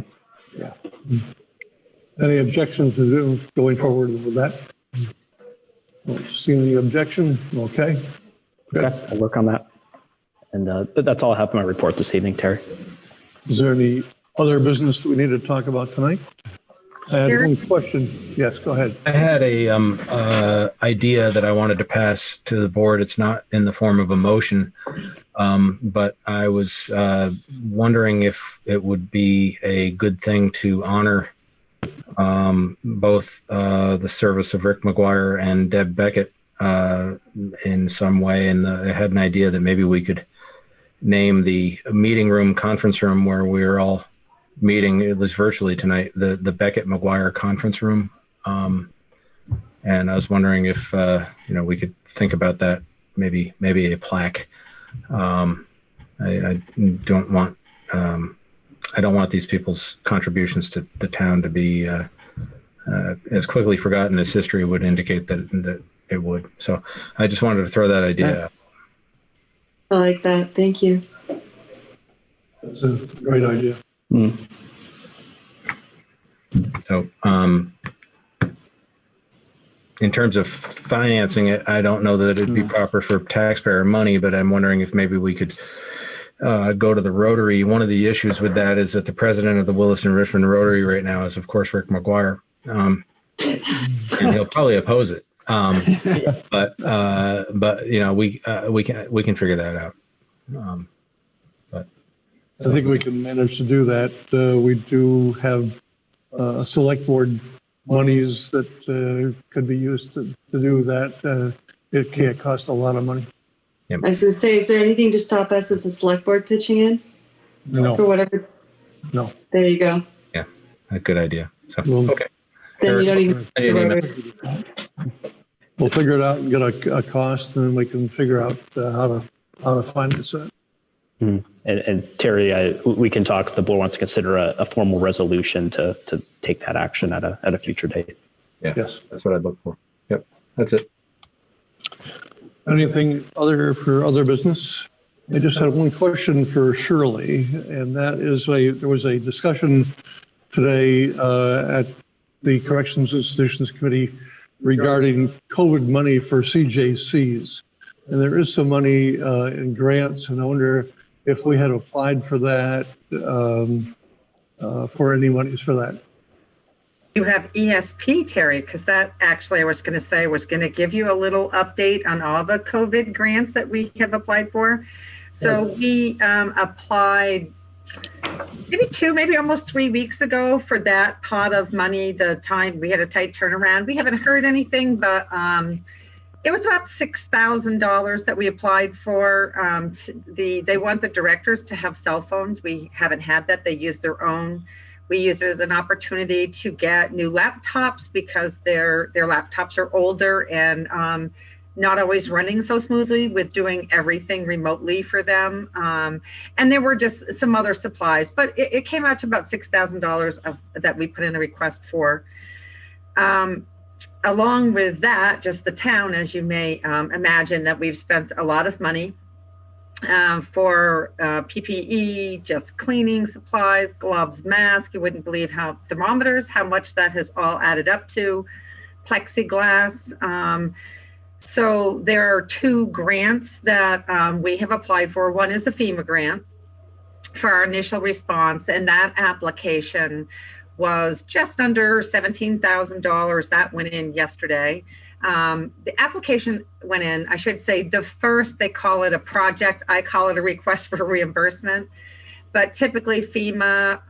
Any objections to going forward with that? Seeing the objection, okay. Good. Okay, I'll work on that. And that's all I have in my report this evening, Terry. Is there any other business that we need to talk about tonight? I had one question. Yes, go ahead. I had a idea that I wanted to pass to the board. It's not in the form of a motion, but I was wondering if it would be a good thing to honor both the service of Rick McGuire and Deb Beckett in some way. And I had an idea that maybe we could name the meeting room, conference room where we were all meeting, it was virtually tonight, the Beckett McGuire conference room. And I was wondering if, we could think about that, maybe a plaque. I don't want these people's contributions to the town to be as quickly forgotten as history would indicate that it would. So I just wanted to throw that idea out. I like that. Thank you. That's a great idea. So in terms of financing it, I don't know that it'd be proper for taxpayer money, but I'm wondering if maybe we could go to the Rotary. One of the issues with that is that the president of the Williston Richmond Rotary right now is, of course, Rick McGuire, and he'll probably oppose it. But we can figure that out. But I think we can manage to do that. We do have select board monies that could be used to do that. It can't cost a lot of money. I was going to say, is there anything to stop us as a select board pitching in? No. For whatever? No. There you go. Yeah, a good idea. So, okay. Then you don't even. We'll figure it out and get a cost, and then we can figure out how to finance it. And Terry, we can talk if the board wants to consider a formal resolution to take that action at a future date. Yeah, yes, that's what I'd look for. Yep, that's it. Anything for other business? I just had one question for Shirley, and that is there was a discussion today at the Corrections Institutions Committee regarding COVID money for CJCs. And there is some money in grants, and I wonder if we had applied for that, for any monies for that. You have ESP, Terry, because that actually I was going to give you a little update on all the COVID grants that we have applied for. So we applied maybe almost 3 weeks ago for that pot of money. The time we had a tight turnaround. We haven't heard anything, but it was about $6,000 that we applied for. They want the directors to have cell phones. We haven't had that. They use their own. We used it as an opportunity to get new laptops because their laptops are older and not always running so smoothly with doing everything remotely for them. And there were just some other supplies, but it came out to about $6,000 that we put in a request for. Along with that, just the town, as you may imagine, that we've spent a lot of money for PPE, just cleaning supplies, gloves, masks. You wouldn't believe how thermometers, how much that has all added up to, plexiglass. So there are 2 grants that we have applied for. One is a FEMA grant for our initial response, and that application was just under $17,000. That went in yesterday. The application went in, I should say, the first, they call it a project. I call it a request for reimbursement. But typically FEMA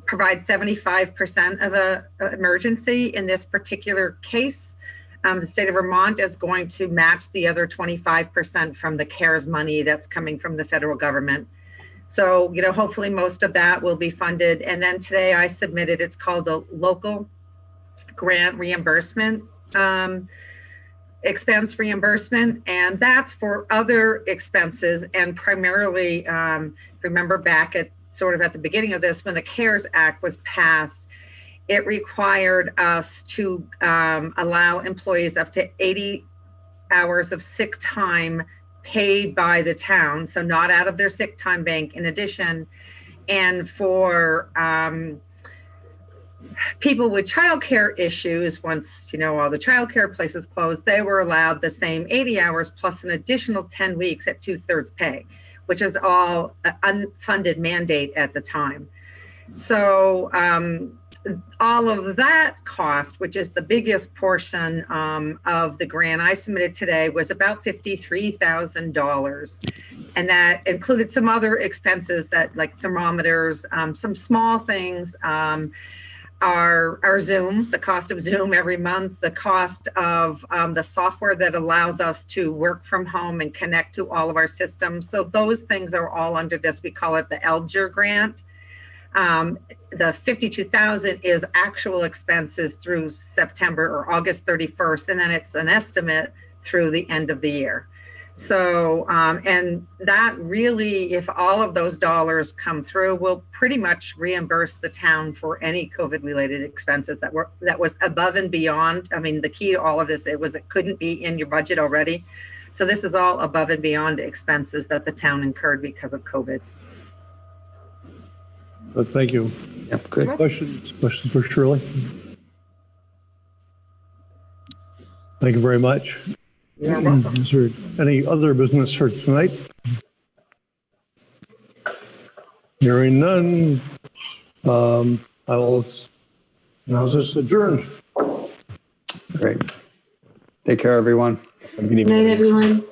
provides 75% of an emergency. In this particular case, the state of Vermont is going to match the other 25% from the CARES money that's coming from the federal government. So, hopefully most of that will be funded. And then today I submitted, it's called a local grant reimbursement, expense reimbursement. And that's for other expenses. And primarily, remember back at the beginning of this, when the CARES Act was passed, it required us to allow employees up to 80 hours of sick time paid by the town, so not out of their sick time bank in addition. And for people with childcare issues, once all the childcare places closed, they were allowed the same 80 hours plus an additional 10 weeks at 2/3 pay, which is all an unfunded mandate at the time. So all of that cost, which is the biggest portion of the grant I submitted today, was about $53,000. And that included some other expenses that, like thermometers, some small things, our Zoom, the cost of Zoom every month, the cost of the software that allows us to work from home and connect to all of our systems. So those things are all under this. We call it the ELGER grant. The $52,000 is actual expenses through September or August 31st, and then it's an estimate through the end of the year. So, and that really, if all of those dollars come through, will pretty much reimburse the town for any COVID-related expenses that was above and beyond. I mean, the key to all of this, it couldn't be in your budget already. So this is all above and beyond expenses that the town incurred because of COVID. Thank you. Yep, good. Questions for Shirley? Thank you very much. You're welcome. Is there any other business for tonight? Hearing none, I will now this adjourned. Great. Take care, everyone. Good night, everyone.